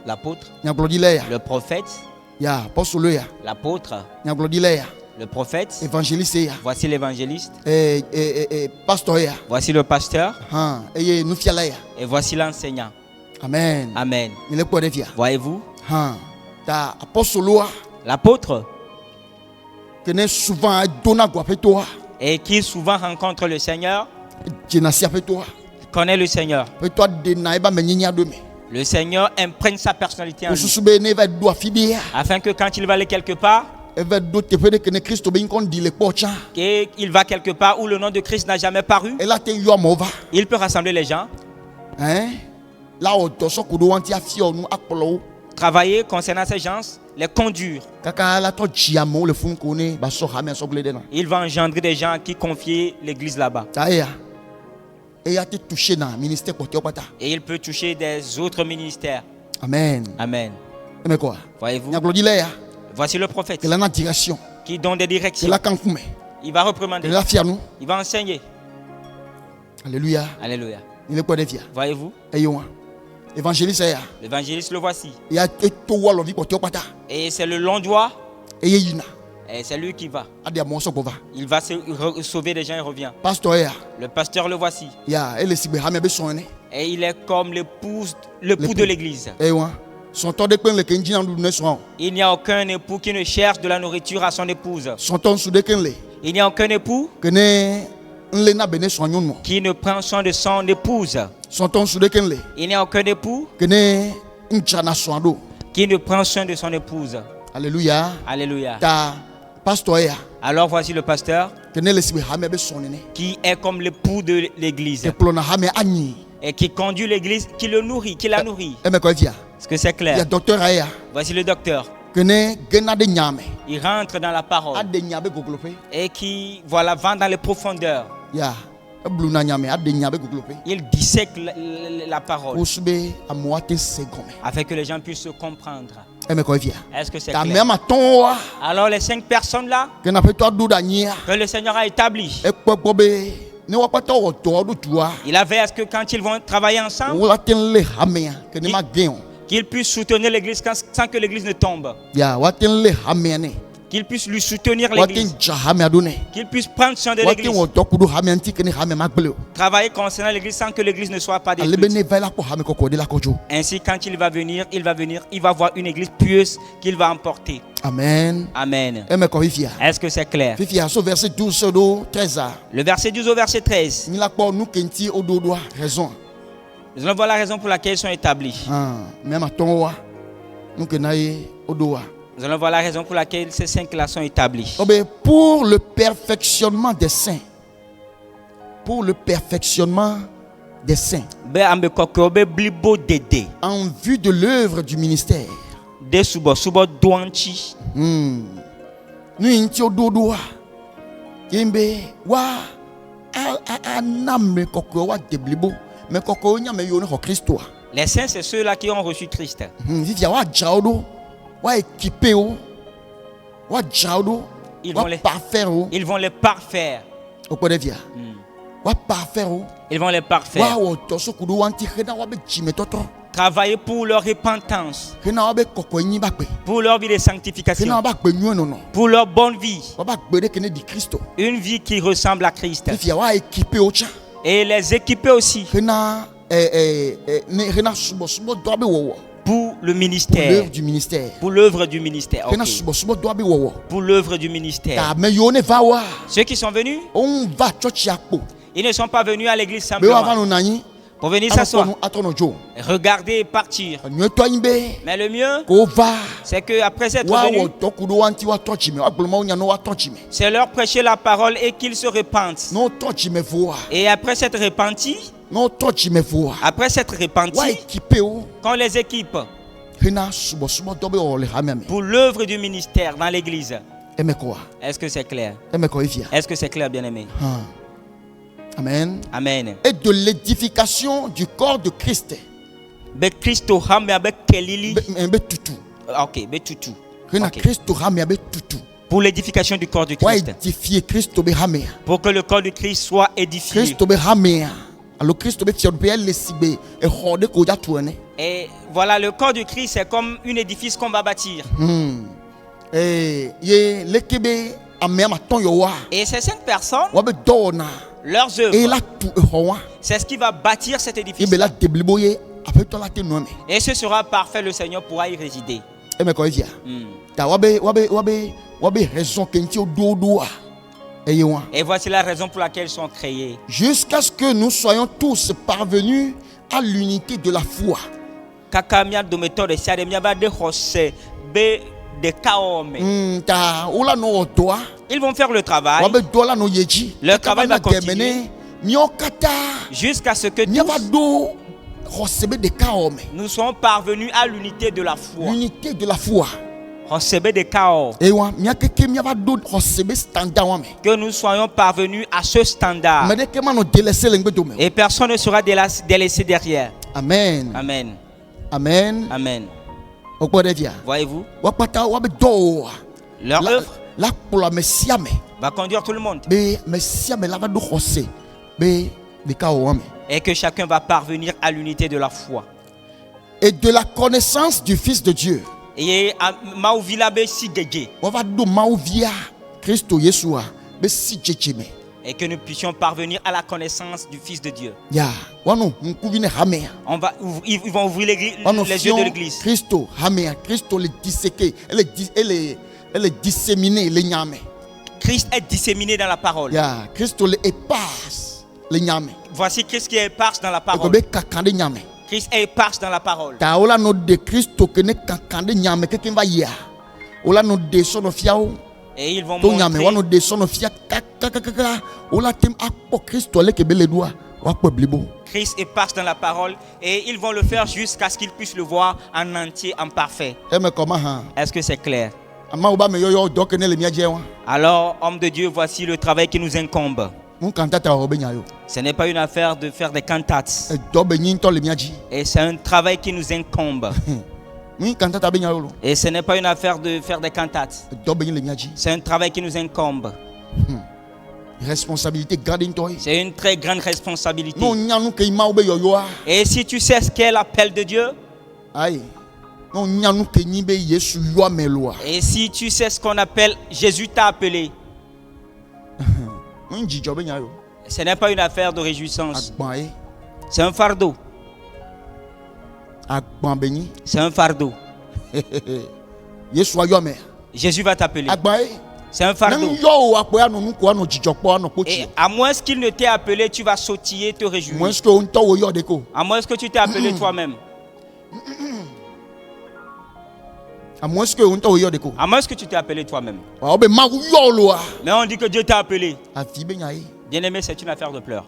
L'apôtre, le prophète, l'apôtre, le prophète, voici l'évangéliste, voici le pasteur, et voici l'enseignant. Amen. Amen. Voyez-vous, l'apôtre, et qui souvent rencontre le Seigneur, connaît le Seigneur. Le Seigneur imprègne sa personnalité en lui, afin que quand il va aller quelque part, il va quelque part où le nom de Christ n'a jamais paru, il peut rassembler les gens, travailler concernant ces gens, les conduire. Il va engendrer des gens qui confient l'église là-bas. Et il peut toucher des autres ministères. Amen. Amen. Voyez-vous, voici le prophète qui donne des directions. Il va reprimander. Il va enseigner. Alléluia. Alléluia. Voyez-vous, l'évangéliste le voici. Et c'est le long doigt. Et c'est lui qui va. Il va sauver des gens et revient. Le pasteur le voici. Et il est comme l'époux de l'église. Il n'y a aucun époux qui ne cherche de la nourriture à son épouse. Il n'y a aucun époux qui ne prend soin de son épouse. Il n'y a aucun époux qui ne prend soin de son épouse. Alléluia. Alléluia. Pasteur. Alors voici le pasteur qui est comme l'époux de l'église et qui conduit l'église, qui le nourrit, qui la nourrit. Est-ce que c'est clair? Voici le docteur. Il rentre dans la parole et qui va dans les profondeurs. Il dissèque la parole afin que les gens puissent se comprendre. Est-ce que c'est clair? Alors les 5 personnes là que le Seigneur a établies, il avait à ce que quand ils vont travailler ensemble, qu'ils puissent soutenir l'église sans que l'église ne tombe. Qu'il puisse lui soutenir l'église. Qu'il puisse prendre soin de l'église. Travailler concernant l'église sans que l'église ne soit pas détruite. Ainsi, quand il va venir, il va voir une église pieuse qu'il va emporter. Amen. Amen. Est-ce que c'est clair? Le verset 12 au verset 13. Nous allons voir la raison pour laquelle ils sont établis. Nous allons voir la raison pour laquelle ces 5 là sont établis. Pour le perfectionnement des saints. Pour le perfectionnement des saints. En vue de l'œuvre du ministère. Les saints, c'est ceux-là qui ont reçu Christ. Ils vont les parfaire. Ils vont les parfaire. Travailler pour leur repentance, pour leur vie de sanctification, pour leur bonne vie, une vie qui ressemble à Christ, et les équiper aussi pour le ministère, pour l'œuvre du ministère, okay. Pour l'œuvre du ministère. Ceux qui sont venus, ils ne sont pas venus à l'église simplement pour venir s'asseoir, regarder et partir. Mais le mieux, c'est qu'après s'être venus, c'est leur prêcher la parole et qu'ils se repentent. Et après s'être repentis, qu'on les équipe pour l'œuvre du ministère dans l'église. Est-ce que c'est clair? Est-ce que c'est clair, bien-aimé? Amen. Amen. Et de l'édification du corps de Christ. Pour l'édification du corps de Christ. Pour que le corps de Christ soit édifié. Et voilà, le corps de Christ, c'est comme un édifice qu'on va bâtir. Et ces 5 personnes, leurs œuvres, c'est ce qui va bâtir cet édifice. Et ce sera parfait, le Seigneur pourra y résider. Et voici la raison pour laquelle ils sont créés. Jusqu'à ce que nous soyons tous parvenus à l'unité de la foi. Ils vont faire le travail. Le travail va continuer jusqu'à ce que nous soyons parvenus à l'unité de la foi. L'unité de la foi. Que nous soyons parvenus à ce standard. Et personne ne sera délaissé derrière. Amen. Amen. Amen. Amen. Voyez-vous, leur œuvre va conduire tout le monde. Et que chacun va parvenir à l'unité de la foi. Et de la connaissance du Fils de Dieu. Et que nous puissions parvenir à la connaissance du Fils de Dieu. Ils vont ouvrir les yeux de l'église. Christo le disséquer, elle est disséminée. Christ est disséminé dans la parole. Christo le éparse. Voici Christ qui est éparse dans la parole. Christ est éparse dans la parole. Et ils vont montrer Christ éparse dans la parole et ils vont le faire jusqu'à ce qu'ils puissent le voir en entier, en parfait. Est-ce que c'est clair? Alors, homme de Dieu, voici le travail qui nous incombe. Ce n'est pas une affaire de faire des cantates. Et c'est un travail qui nous incombe. Et ce n'est pas une affaire de faire des cantates. C'est un travail qui nous incombe. Responsabilité. C'est une très grande responsabilité. Et si tu sais ce qu'est l'appel de Dieu, et si tu sais ce qu'on appelle Jésus t'a appelé, ce n'est pas une affaire de réjouissance. C'est un fardeau. C'est un fardeau. Jésus va t'appeler. C'est un fardeau. Et à moins qu'il ne t'ait appelé, tu vas sautiller, te réjouir. À moins que tu t'es appelé toi-même. À moins que tu t'es appelé toi-même. Mais on dit que Dieu t'a appelé. Bien-aimé, c'est une affaire de pleurs.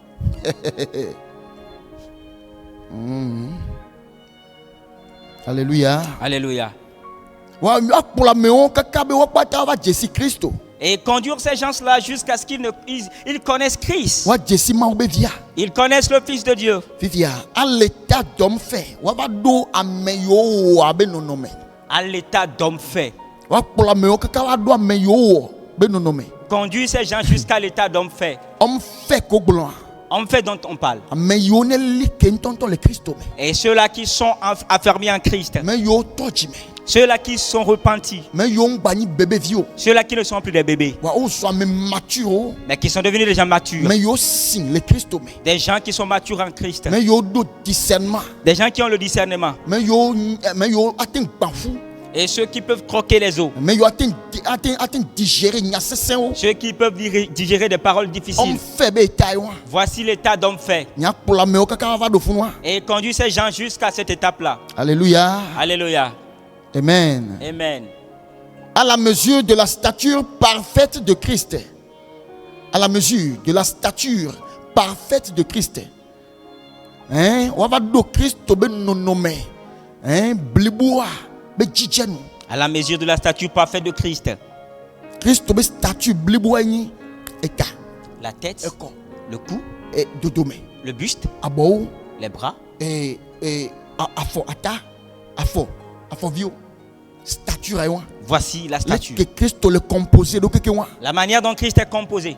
Alléluia. Alléluia. Et conduire ces gens-là jusqu'à ce qu'ils connaissent Christ. Ils connaissent le Fils de Dieu. À l'état d'homme fait. Conduire ces gens jusqu'à l'état d'homme fait. Homme fait dont on parle. Et ceux-là qui sont affermis en Christ. Ceux-là qui sont repentis. Ceux-là qui ne sont plus des bébés. Mais qui sont devenus des gens matures. Des gens qui sont matures en Christ. Des gens qui ont le discernement. Et ceux qui peuvent croquer les os. Ceux qui peuvent digérer des paroles difficiles. Voici l'état d'homme fait. Et conduit ces gens jusqu'à cette étape-là. Alléluia. Alléluia. Amen. Amen. À la mesure de la stature parfaite de Christ. À la mesure de la stature parfaite de Christ. À la mesure de la stature parfaite de Christ. La tête, le cou, le buste, les bras, voici la stature. La manière dont Christ est composé.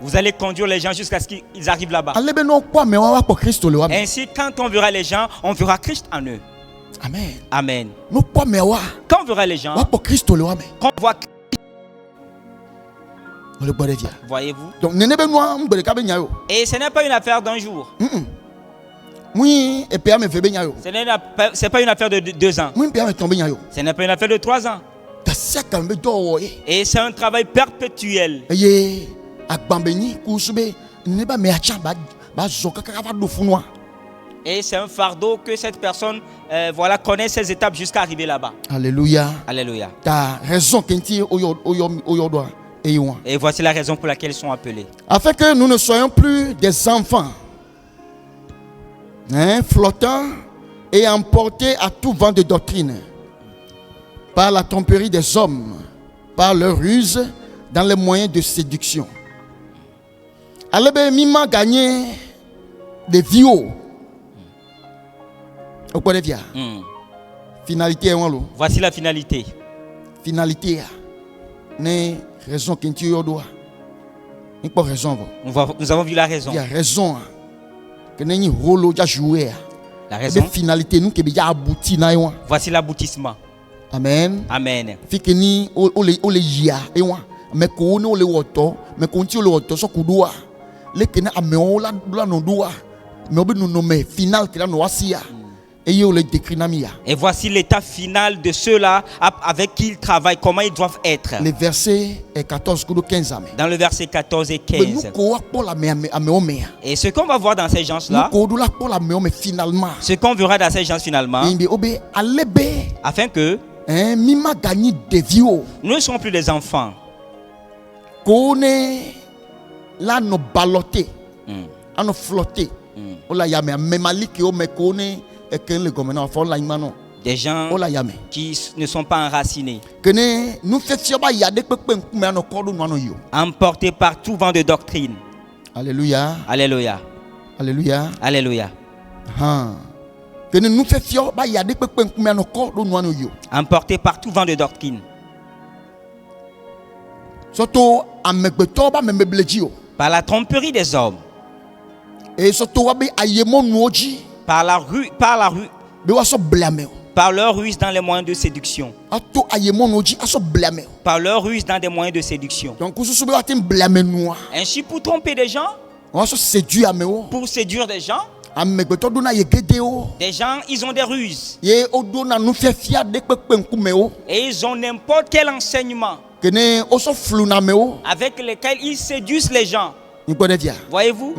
Vous allez conduire les gens jusqu'à ce qu'ils arrivent là-bas. Ainsi, quand on verra les gens, on verra Christ en eux. Amen. Amen. Quand on verra les gens, quand on voit Christ, voyez-vous. Et ce n'est pas une affaire d'un jour. Ce n'est pas une affaire de 2 ans. Ce n'est pas une affaire de 3 ans. Et c'est un travail perpétuel. Et c'est un fardeau que cette personne connaît ses étapes jusqu'à arriver là-bas. Alléluia. Alléluia. Et voici la raison pour laquelle ils sont appelés. Afin que nous ne soyons plus des enfants, flottants et emportés à tout vent de doctrine, par la tromperie des hommes, par leur ruse, dans les moyens de séduction. Allez, mima gagné des vios. Finalité. Voici la finalité. Finalité. N'est raison qu'il y a raison. Nous avons vu la raison. Il y a raison. Que n'est rôle déjà joué. La raison. Finalité nous qui déjà abouti na. Voici l'aboutissement. Amen. Amen. Fikeni ole ya ewa. Mais ko ne ole woto, mais ko nti ole woto so kudoa. Le kena ameo la no doa. Mais obi no me final que la no asia. Et voici l'état final de ceux-là avec qui ils travaillent, comment ils doivent être. Les versets 14 et 15. Dans le verset 14 et 15. Et ce qu'on va voir dans ces gens-là, ce qu'on verra dans ces gens finalement, afin que nous ne sommes plus des enfants. Là, nous balloter, nous flotter. Des gens qui ne sont pas enracinés. Emportés par tout vent de doctrine. Alléluia. Alléluia. Alléluia. Alléluia. Emportés par tout vent de doctrine. Par la tromperie des hommes. Par la rue. Par leur ruse dans les moyens de séduction. Par leur ruse dans des moyens de séduction. Ainsi pour tromper des gens. Pour séduire des gens. Des gens, ils ont des ruses. Et ils ont n'importe quel enseignement avec lesquels ils séduisent les gens. Voyez-vous?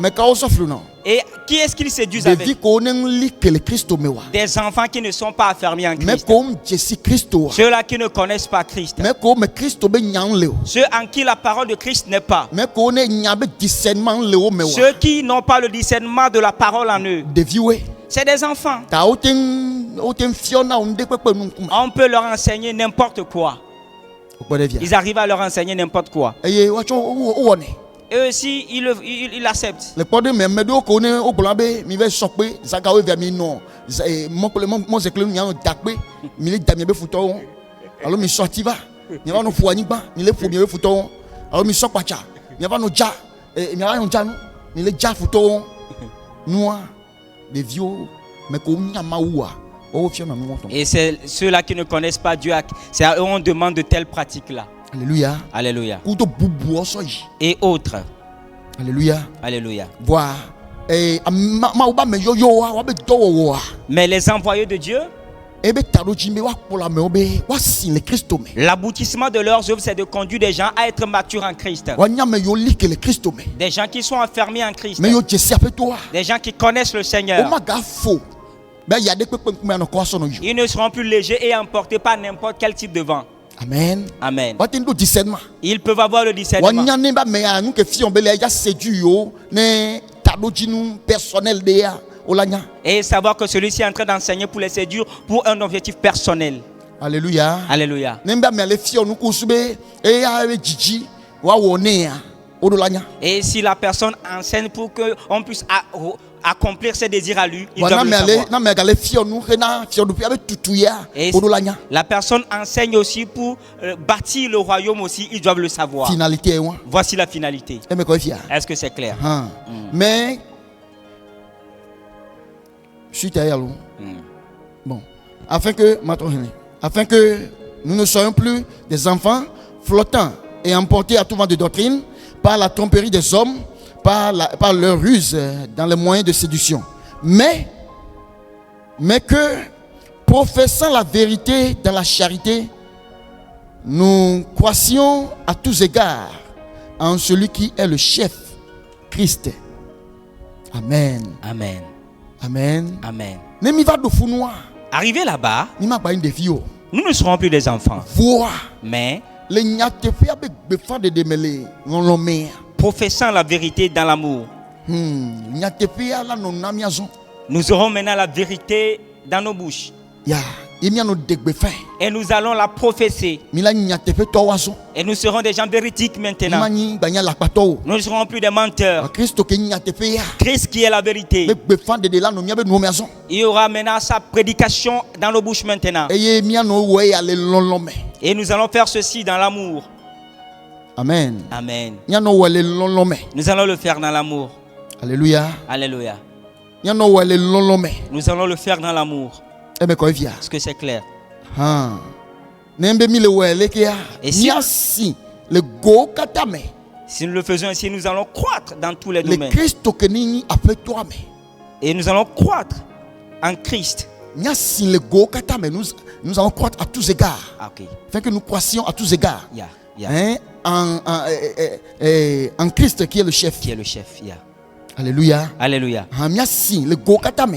Et qui est-ce qu'ils séduisent avec? Des enfants qui ne sont pas affermis en Christ. Ceux-là qui ne connaissent pas Christ. Ceux en qui la parole de Christ n'est pas. Ceux qui n'ont pas le discernement de la parole en eux. C'est des enfants. On peut leur enseigner n'importe quoi. Ils arrivent à leur enseigner n'importe quoi. Eux aussi, ils l'acceptent. Et c'est ceux-là qui ne connaissent pas Dieu, c'est à eux on demande de telles pratiques-là. Alléluia. Alléluia. Et autres. Alléluia. Alléluia. Voilà. Mais les envoyés de Dieu, l'aboutissement de leurs œuvres, c'est de conduire des gens à être matures en Christ. Des gens qui sont enfermés en Christ. Des gens qui connaissent le Seigneur. Ils ne seront plus légers et emportés par n'importe quel type de vent. Amen. Amen. Ils peuvent avoir le discernement. Et savoir que celui-ci est en train d'enseigner pour les séduire pour un objectif personnel. Alléluia. Alléluia. Et si la personne enseigne pour qu'on puisse accomplir ses désirs à lui, il doit le savoir. Et la personne enseigne aussi pour bâtir le royaume aussi, ils doivent le savoir. Finalité. Voici la finalité. Est-ce que c'est clair? Mais je suis derrière nous. Bon, afin que nous ne soyons plus des enfants flottants et emportés à tout vent de doctrine par la tromperie des hommes, par leur ruse dans les moyens de séduction, mais que, professant la vérité dans la charité, nous croissions à tous égards en celui qui est le chef, Christ. Amen. Amen. Amen. Amen. Arrivé là-bas, nous ne serons plus des enfants. Mais professant la vérité dans l'amour. Nous aurons maintenant la vérité dans nos bouches. Et nous allons la professer. Et nous serons des gens véridiques maintenant. Nous ne serons plus des menteurs. Christ qui est la vérité. Il y aura maintenant sa prédication dans nos bouches maintenant. Et nous allons faire ceci dans l'amour. Amen. Amen. Nous allons le faire dans l'amour. Alléluia. Alléluia. Nous allons le faire dans l'amour. Est-ce que c'est clair? Et si nous le faisons ainsi, nous allons croître dans tous les domaines. Et nous allons croître en Christ. Nous allons croître à tous égards. Okay. Afin que nous croissions à tous égards. En Christ qui est le chef. Alléluia. Alléluia.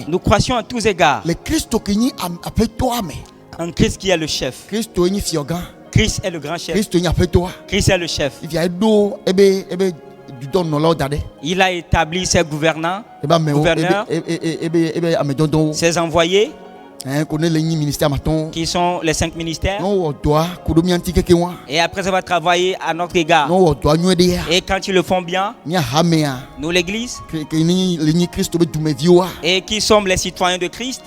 Nous croissions à tous égards. En Christ qui est le chef. Christ est le grand chef. Christ est le chef. Il a établi ses gouverneurs, ses envoyés. qui sont les 5 ministères. Et après avoir travaillé à notre égard, et quand ils le font bien, nous l'église, et qui sommes les citoyens de Christ,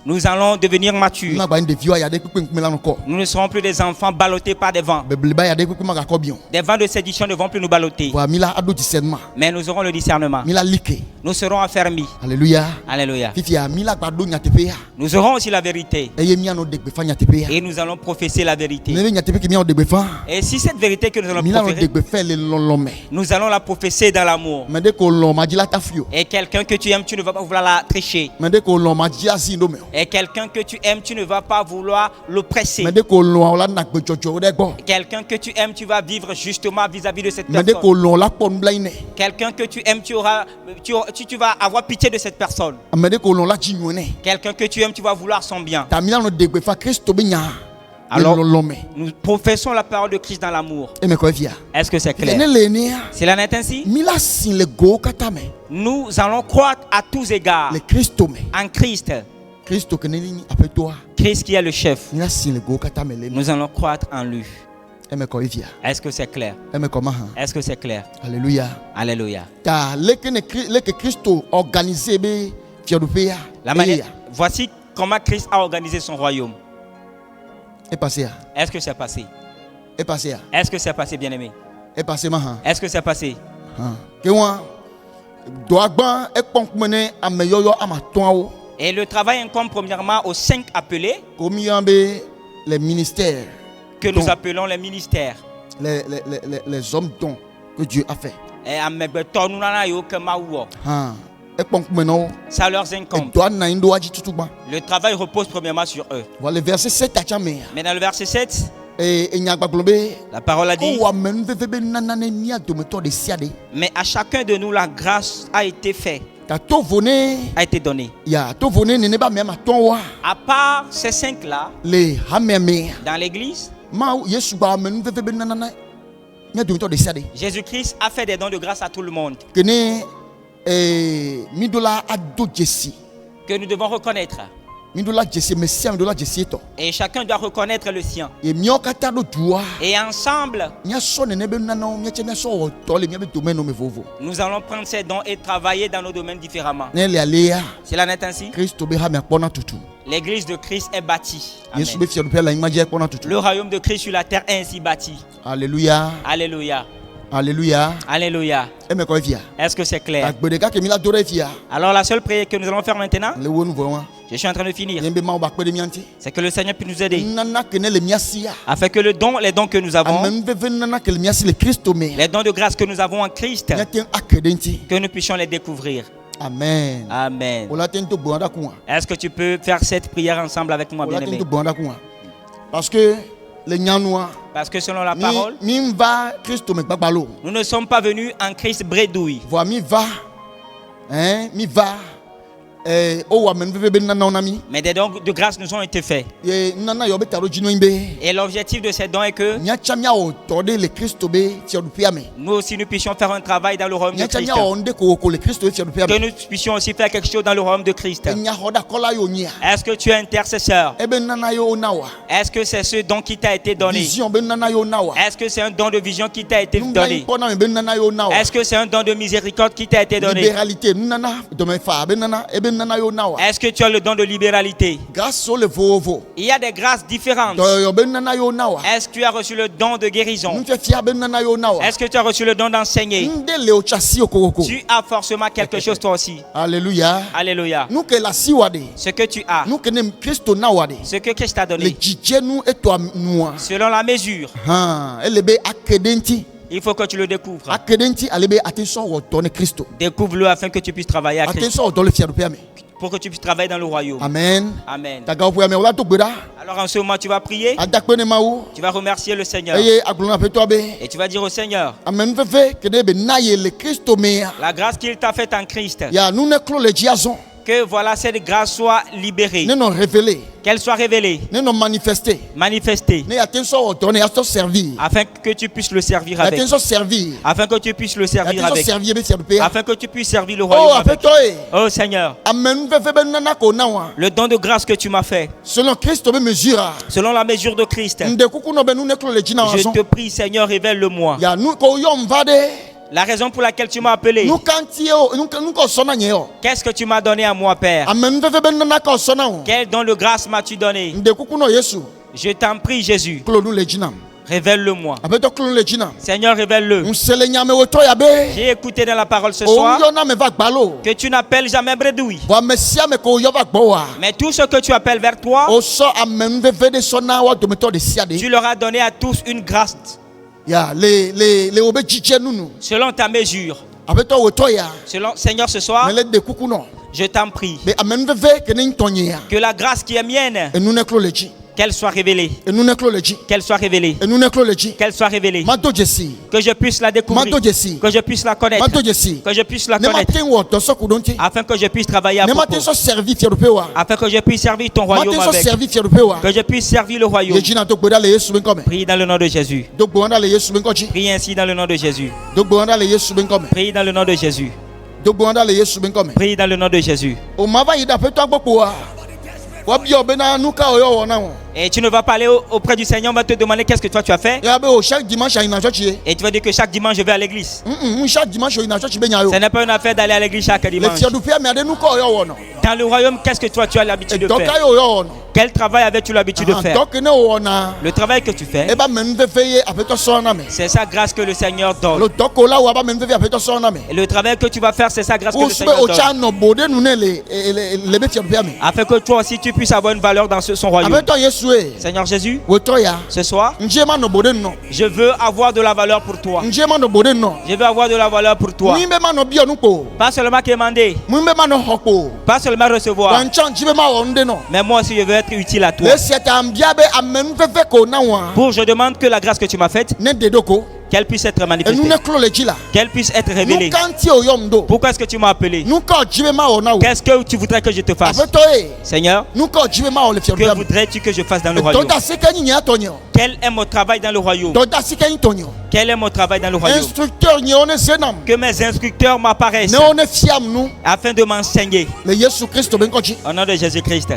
nous allons devenir matures. Nous ne serons plus des enfants ballottés par des vents. Des vents de séduction ne vont plus nous ballotter. Mais nous aurons le discernement. Nous serons affermis. Alléluia. Alléluia. Nous aurons aussi la vérité. Et nous allons professer la vérité. Et si cette vérité que nous allons professer, nous allons la professer dans l'amour. Et quelqu'un que tu aimes, tu ne vas pas vouloir la tricher. Et quelqu'un que tu aimes, tu ne vas pas vouloir l'oppresser. Quelqu'un que tu aimes, tu vas vivre justement vis-à-vis de cette personne. Quelqu'un que tu aimes, tu vas avoir pitié de cette personne. Quelqu'un que tu aimes, tu vas vouloir son bien. Alors, nous professons la parole de Christ dans l'amour. Est-ce que c'est clair? Cela n'est ainsi. Nous allons croître à tous égards en Christ. Christ qui est le chef. Nous allons croître en lui. Est-ce que c'est clair? Est-ce que c'est clair? Alléluia. Alléluia. Voici comment Christ a organisé son royaume. Est-ce que c'est passé? Est-ce que c'est passé, bien-aimé? Est-ce que c'est passé? Et le travail incombe premièrement aux 5 appelés les ministères que nous appelons les ministères. Les hommes dont que Dieu a fait. Ça leur incombe. Le travail repose premièrement sur eux. Voilà le verset 7. Mais dans le verset 7, la parole a dit: mais à chacun de nous la grâce a été faite, a été donnée. À part ces 5 là, dans l'église, Jésus-Christ a fait des dons de grâce à tout le monde que nous devons reconnaître. Et chacun doit reconnaître le sien. Et ensemble, nous allons prendre ces dons et travailler dans nos domaines différemment. Cela n'est ainsi. L'église de Christ est bâtie. Amen. Le royaume de Christ sur la terre est ainsi bâti. Alléluia. Alléluia. Alléluia. Alléluia. Est-ce que c'est clair? Alors la seule prière que nous allons faire maintenant, je suis en train de finir, c'est que le Seigneur puisse nous aider afin que les dons que nous avons, les dons de grâce que nous avons en Christ, que nous puissions les découvrir. Amen. Amen. Est-ce que tu peux faire cette prière ensemble avec moi, bien-aimé? Parce que selon la parole, nous ne sommes pas venus en Christ bredouille. Mais des dons de grâce nous ont été faits. Et l'objectif de ces dons est que nous aussi nous puissions faire un travail dans le royaume de Christ. Que nous puissions aussi faire quelque chose dans le royaume de Christ. Est-ce que tu es intercesseur? Est-ce que c'est ce don qui t'a été donné? Est-ce que c'est un don de vision qui t'a été donné? Est-ce que c'est un don de miséricorde qui t'a été donné? Est-ce que tu as le don de libéralité? Il y a des grâces différentes. Est-ce que tu as reçu le don de guérison? Est-ce que tu as reçu le don d'enseigner? Tu as forcément quelque chose toi aussi. Alléluia. Alléluia. Ce que tu as, ce que Christ t'a donné, selon la mesure, il faut que tu le découvres. Découvre-le afin que tu puisses travailler à Christ. Pour que tu puisses travailler dans le royaume. Amen. Amen. Alors en ce moment tu vas prier. Tu vas remercier le Seigneur. Et tu vas dire au Seigneur, la grâce qu'il t'a faite en Christ, Que voilà cette grâce soit libérée. Ne non révélée. Qu'elle soit révélée. Ne non manifestée. Manifestée. Ne attention donner à te servir. Afin que tu puisses le servir avec. Attention servir. Afin que tu puisses le servir avec. Afin que tu puisses servir le Oh, royaume avec. Oh Seigneur. Amen. Le don de grâce que tu m'as fait. Selon Christ mesure. Selon la mesure de Christ. Je te prie Seigneur, révèle-le-moi. La raison pour laquelle tu m'as appelé. Qu'est-ce que tu m'as donné à moi, Père? Quel don de grâce m'as-tu donné? Je t'en prie, Jésus. Révèle-le-moi. Seigneur, révèle-le. J'ai écouté dans la parole ce soir que tu n'appelles jamais bredouille. Mais tout ce que tu appelles vers toi, tu leur as donné à tous une grâce. Selon ta mesure. Selon, Seigneur, ce soir, je t'en prie que la grâce qui est mienne, qu'elle soit révélée. Qu'elle soit révélée. Qu'elle soit révélée. Que je puisse la découvrir. Que je puisse la connaître. Que je puisse la connaître. Afin que je puisse travailler à propos. Afin que je puisse servir ton royaume avec. Que je puisse servir le royaume. Prie dans le nom de Jésus. Prie ainsi dans le nom de Jésus. Prie dans le nom de Jésus. Prie dans le nom de Jésus. Et tu ne vas pas aller auprès du Seigneur, on va te demander qu'est-ce que toi tu as fait. Et tu vas dire que chaque dimanche je vais à l'église. Ce n'est pas une affaire d'aller à l'église chaque dimanche. Dans le royaume, qu'est-ce que toi tu as l'habitude de faire? Quel travail avais-tu l'habitude de faire? Le travail que tu fais, c'est sa grâce que le Seigneur donne. Et le travail que tu vas faire, c'est sa grâce que le Seigneur donne. Afin que toi aussi tu puisses avoir une valeur dans son royaume. Seigneur Jésus, ce soir, je veux avoir de la valeur pour toi. Je veux avoir de la valeur pour toi. Pas seulement demander, pas seulement recevoir, mais moi aussi je veux être utile à toi. Pour je demande que la grâce que tu m'as faite, qu'elle puisse être manifestée, qu'elle puisse être révélée. Pourquoi est-ce que tu m'as appelé? Qu'est-ce que tu voudrais que je te fasse? Seigneur, que voudrais-tu que je fasse dans le royaume? Quel est mon travail dans le royaume? Quel est mon travail dans le royaume? Que mes instructeurs m'apparaissent afin de m'enseigner. Au nom de Jésus-Christ.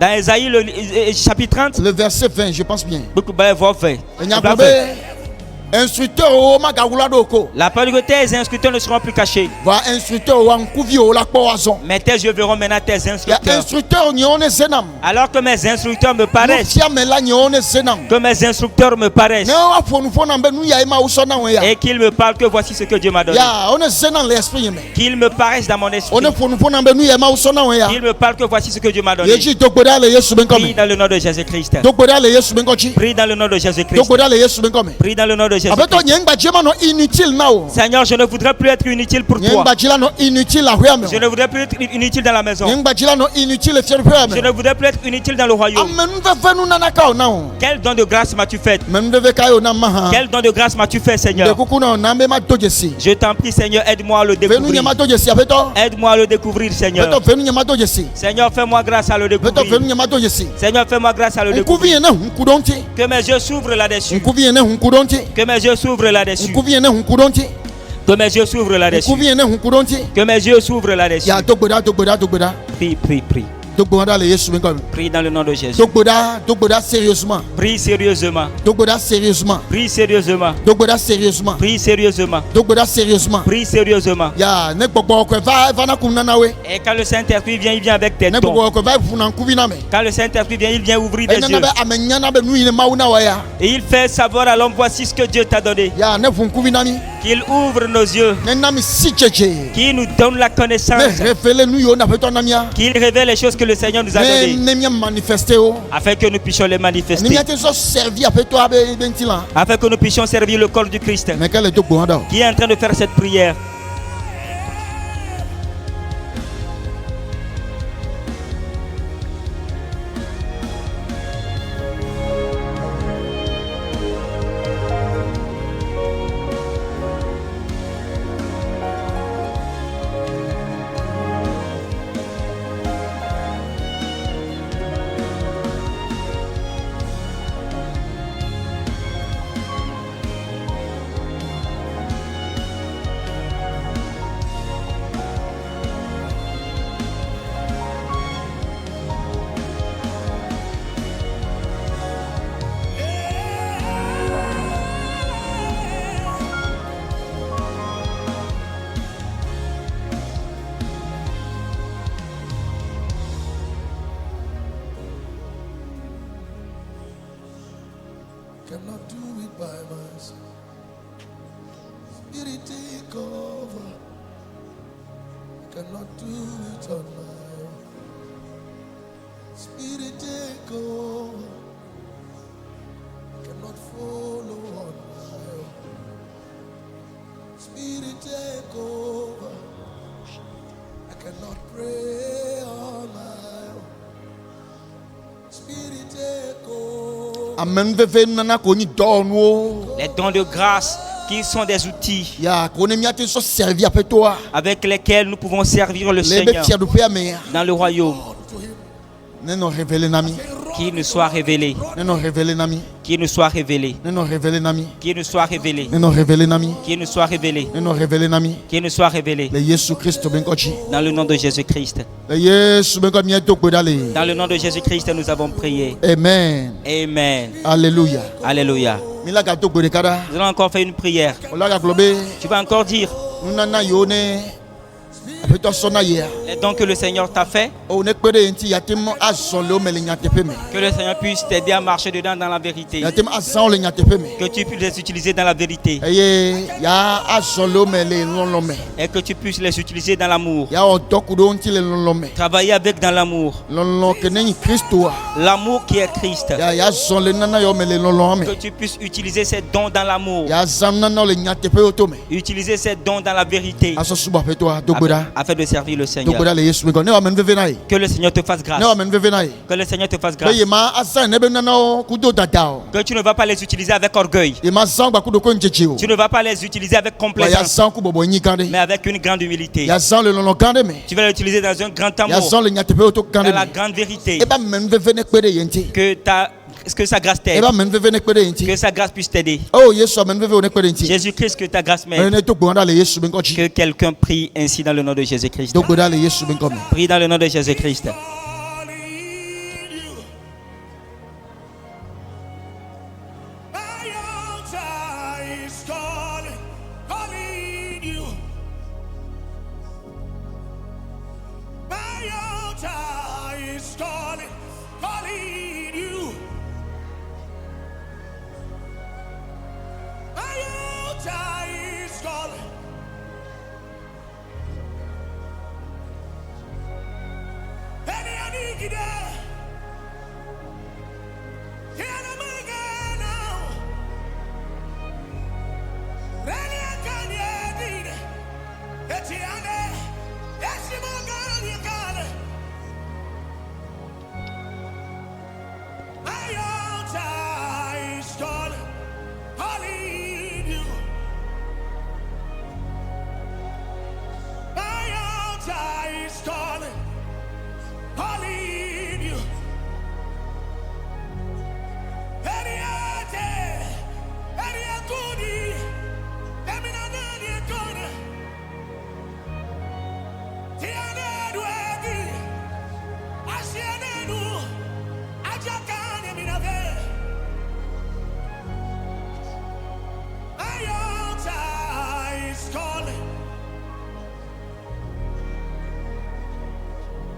Dans Ésaïe, le chapitre 30, le verset 20, je pense bien. La parole de tes instructeurs ne seront plus cachés. Mais tes yeux verront maintenant tes instructeurs. Alors que mes instructeurs me paraissent. Que mes instructeurs me paraissent. Et qu'ils me parlent que voici ce que Dieu m'a donné. Qu'ils me paraissent dans mon esprit. Qu'ils me parlent que voici ce que Dieu m'a donné. Prie dans le nom de Jésus-Christ. Prie dans le nom de Jésus-Christ. Prie dans le nom de Jésus. Seigneur, je ne voudrais plus être inutile pour toi. Je ne voudrais plus être inutile dans la maison. Je ne voudrais plus être inutile dans le royaume. Quel don de grâce m'as-tu fait? Quel don de grâce m'as-tu fait, Seigneur? Je t'en prie, Seigneur, aide-moi à le découvrir. Aide-moi à le découvrir, Seigneur. Seigneur, fais-moi grâce à le découvrir. Seigneur, fais-moi grâce à le découvrir. Que mes yeux s'ouvrent là-dessus. Que mes yeux s'ouvrent là-dessus. Que mes yeux s'ouvrent là-dessus. Que mes yeux s'ouvrent là-dessus. Prie, prie, prie. Prie dans le nom de Jésus. Sérieusement. Prie sérieusement. Sérieusement. Prie sérieusement. Sérieusement. Prie sérieusement. Sérieusement. Prie sérieusement. Et quand le Saint-Esprit vient, il vient avec tes dons. Quand le Saint-Esprit vient, il vient ouvrir des yeux. Et il fait savoir à l'homme, voici ce que Dieu t'a donné. Qu'il ouvre nos yeux. Qu'il nous donne la connaissance. Qu'il révèle les choses que le Seigneur nous a données. Afin que nous puissions les manifester. Afin que nous puissions servir le corps du Christ. Qui est en train de faire cette prière. cannot do it by myself. Spirit, take over. I cannot do it on my own. Spirit, take over. I cannot follow on my own. Spirit, take over. I cannot pray on my own. Spirit, take over. Amen. Les dons de grâce qui sont des outils avec lesquels nous pouvons servir le Seigneur dans le royaume. Qui nous soit révélé. Qui nous soit révélé. Qui nous soit révélé. Qui nous soit révélé. Qui nous soit révélé. Dans le nom de Jésus-Christ. Dans le nom de Jésus-Christ, nous avons prié. Amen. Amen. Alléluia. Alléluia. Nous allons encore faire une prière. Tu vas encore dire les dons que le Seigneur t'a fait, que le Seigneur puisse t'aider à marcher dedans dans la vérité, que tu puisses les utiliser dans la vérité et que tu puisses les utiliser dans l'amour, travailler avec dans l'amour, l'amour qui est Christ, que tu puisses utiliser ces dons dans l'amour, utiliser ces dons dans la vérité afin de servir le Seigneur. Que le Seigneur te fasse grâce. Que le Seigneur te fasse grâce. Que tu ne vas pas les utiliser avec orgueil. Tu ne vas pas les utiliser avec complaisance, mais avec une grande humilité. Tu vas les utiliser dans un grand amour, dans la grande vérité. Que sa grâce t'aide. Que sa grâce puisse t'aider. Jésus-Christ, que ta grâce m'aide. Que quelqu'un prie ainsi dans le nom de Jésus-Christ. Prie dans le nom de Jésus-Christ.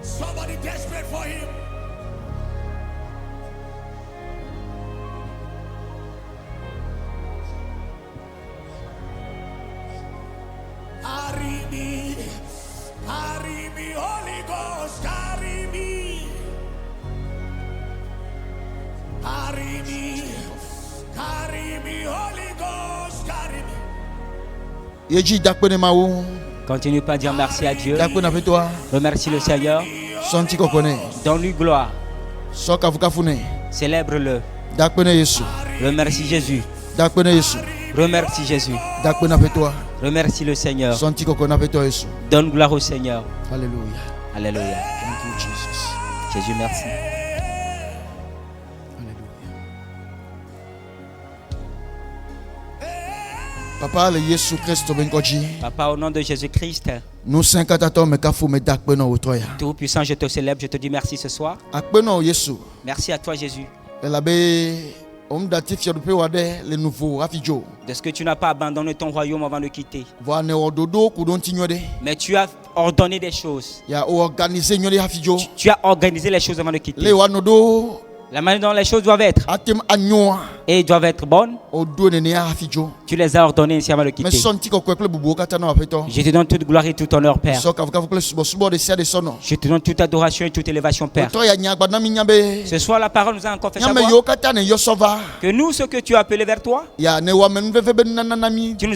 Somebody desperate for him. Carry me, Holy Ghost, carry me. Carry me, Holy Ghost, carry me. Continue pas à dire merci à Dieu. Remercie le Seigneur. Donne-lui gloire. Célèbre-le. Remercie Jésus. Remercie Jésus. Remercie le Seigneur. Donne gloire au Seigneur. Alléluia. Alléluia. Thank you, Jesus. Jésus, merci. Papa, le Jésus Christ, Papa, au nom de Jésus-Christ, nous Tout-Puissant, je te célèbre, je te dis merci ce soir. Merci à toi, Jésus. De ce que tu n'as pas abandonné ton royaume avant de quitter. Mais tu as ordonné des choses. Tu as organisé les choses avant de quitter. La manière dont les choses doivent être et doivent être bonnes. Tu les as ordonnées ainsi avant de quitter. Je te donne toute gloire et tout honneur, Père. Je te donne toute adoration et toute élévation, Père. Ce soir, la parole nous a encore fait savoir que nous, ce que tu as appelé vers toi, tu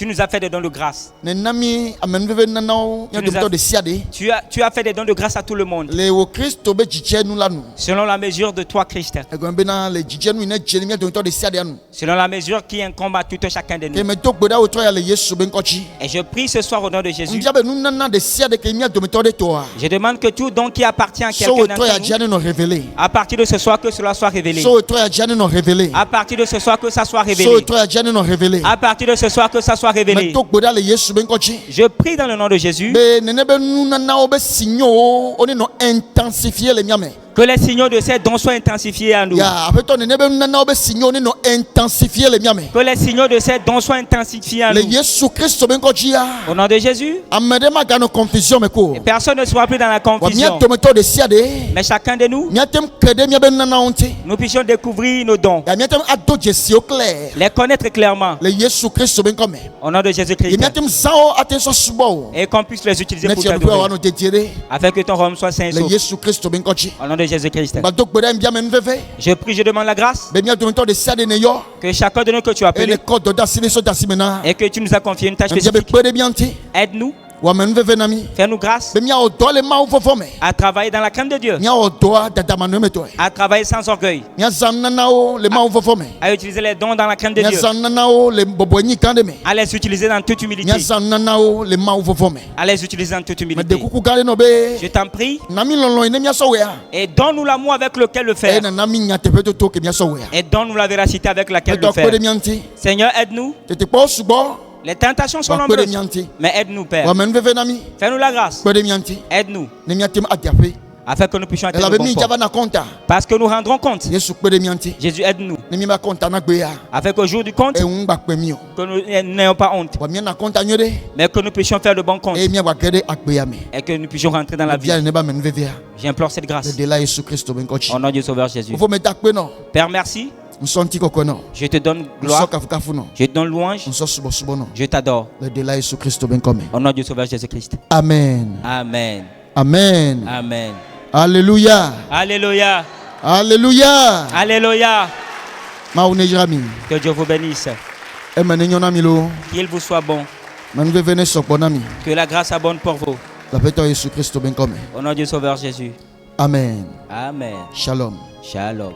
nous as fait des dons de grâce. Tu as fait des dons de grâce à tout le monde. Selon la mesure de toi, Christ. Selon la mesure qui incombe à tout un chacun de nous. Et je prie ce soir au nom de Jésus. Je demande que tout don qui appartient à quelqu'un d'entre nous, à partir de ce soir, que cela soit révélé. À partir de ce soir, que ça soit révélé. À partir de ce soir, que ça soit révélé. Je prie dans le nom de Jésus que les signaux de ces dons soient intensifiés à nous. Que les signaux de ces dons soient intensifiés à nous. Au nom de Jésus. Et personne ne sera plus dans la confusion. Mais chacun de nous, nous puissions découvrir nos dons. Les connaître clairement. Au nom de Jésus-Christ. Et qu'on puisse les utiliser pour t'adorer. Afin que ton royaume soit saint et sauf. Au nom de Jésus-Christ. Je prie, je demande la grâce que chacun de nous que tu as appelé et que tu nous as confié une tâche spécifique. Aide-nous. Fais-nous grâce à travailler dans la crainte de Dieu, à travailler sans orgueil, à utiliser les dons dans la crainte de Dieu, à les utiliser dans toute humilité, à les utiliser dans toute humilité. Je t'en prie, et donne-nous l'amour avec lequel le faire, et donne-nous la véracité avec laquelle le faire. Seigneur, aide-nous. Les tentations sont nombreuses, mais aide-nous, Père. Fais-nous la grâce. Aide-nous. Afin que nous puissions être bon port. Parce que nous rendrons compte. Jésus, aide-nous. Afin qu'au jour du compte, que nous n'ayons pas honte. Mais que nous puissions faire de bons comptes. Et que nous puissions rentrer dans la vie. J'implore cette grâce. Au nom du Sauveur Jésus. Père, merci. Je te donne gloire. Je te donne louange. Je t'adore. Au nom du Sauveur Jésus-Christ. Amen. Amen. Amen. Amen. Alléluia. Alléluia. Alléluia. Alléluia. Que Dieu vous bénisse. Qu'il vous soit bon. Que la grâce abonde pour vous. Au nom du Sauveur Jésus. Amen. Amen. Shalom. Shalom.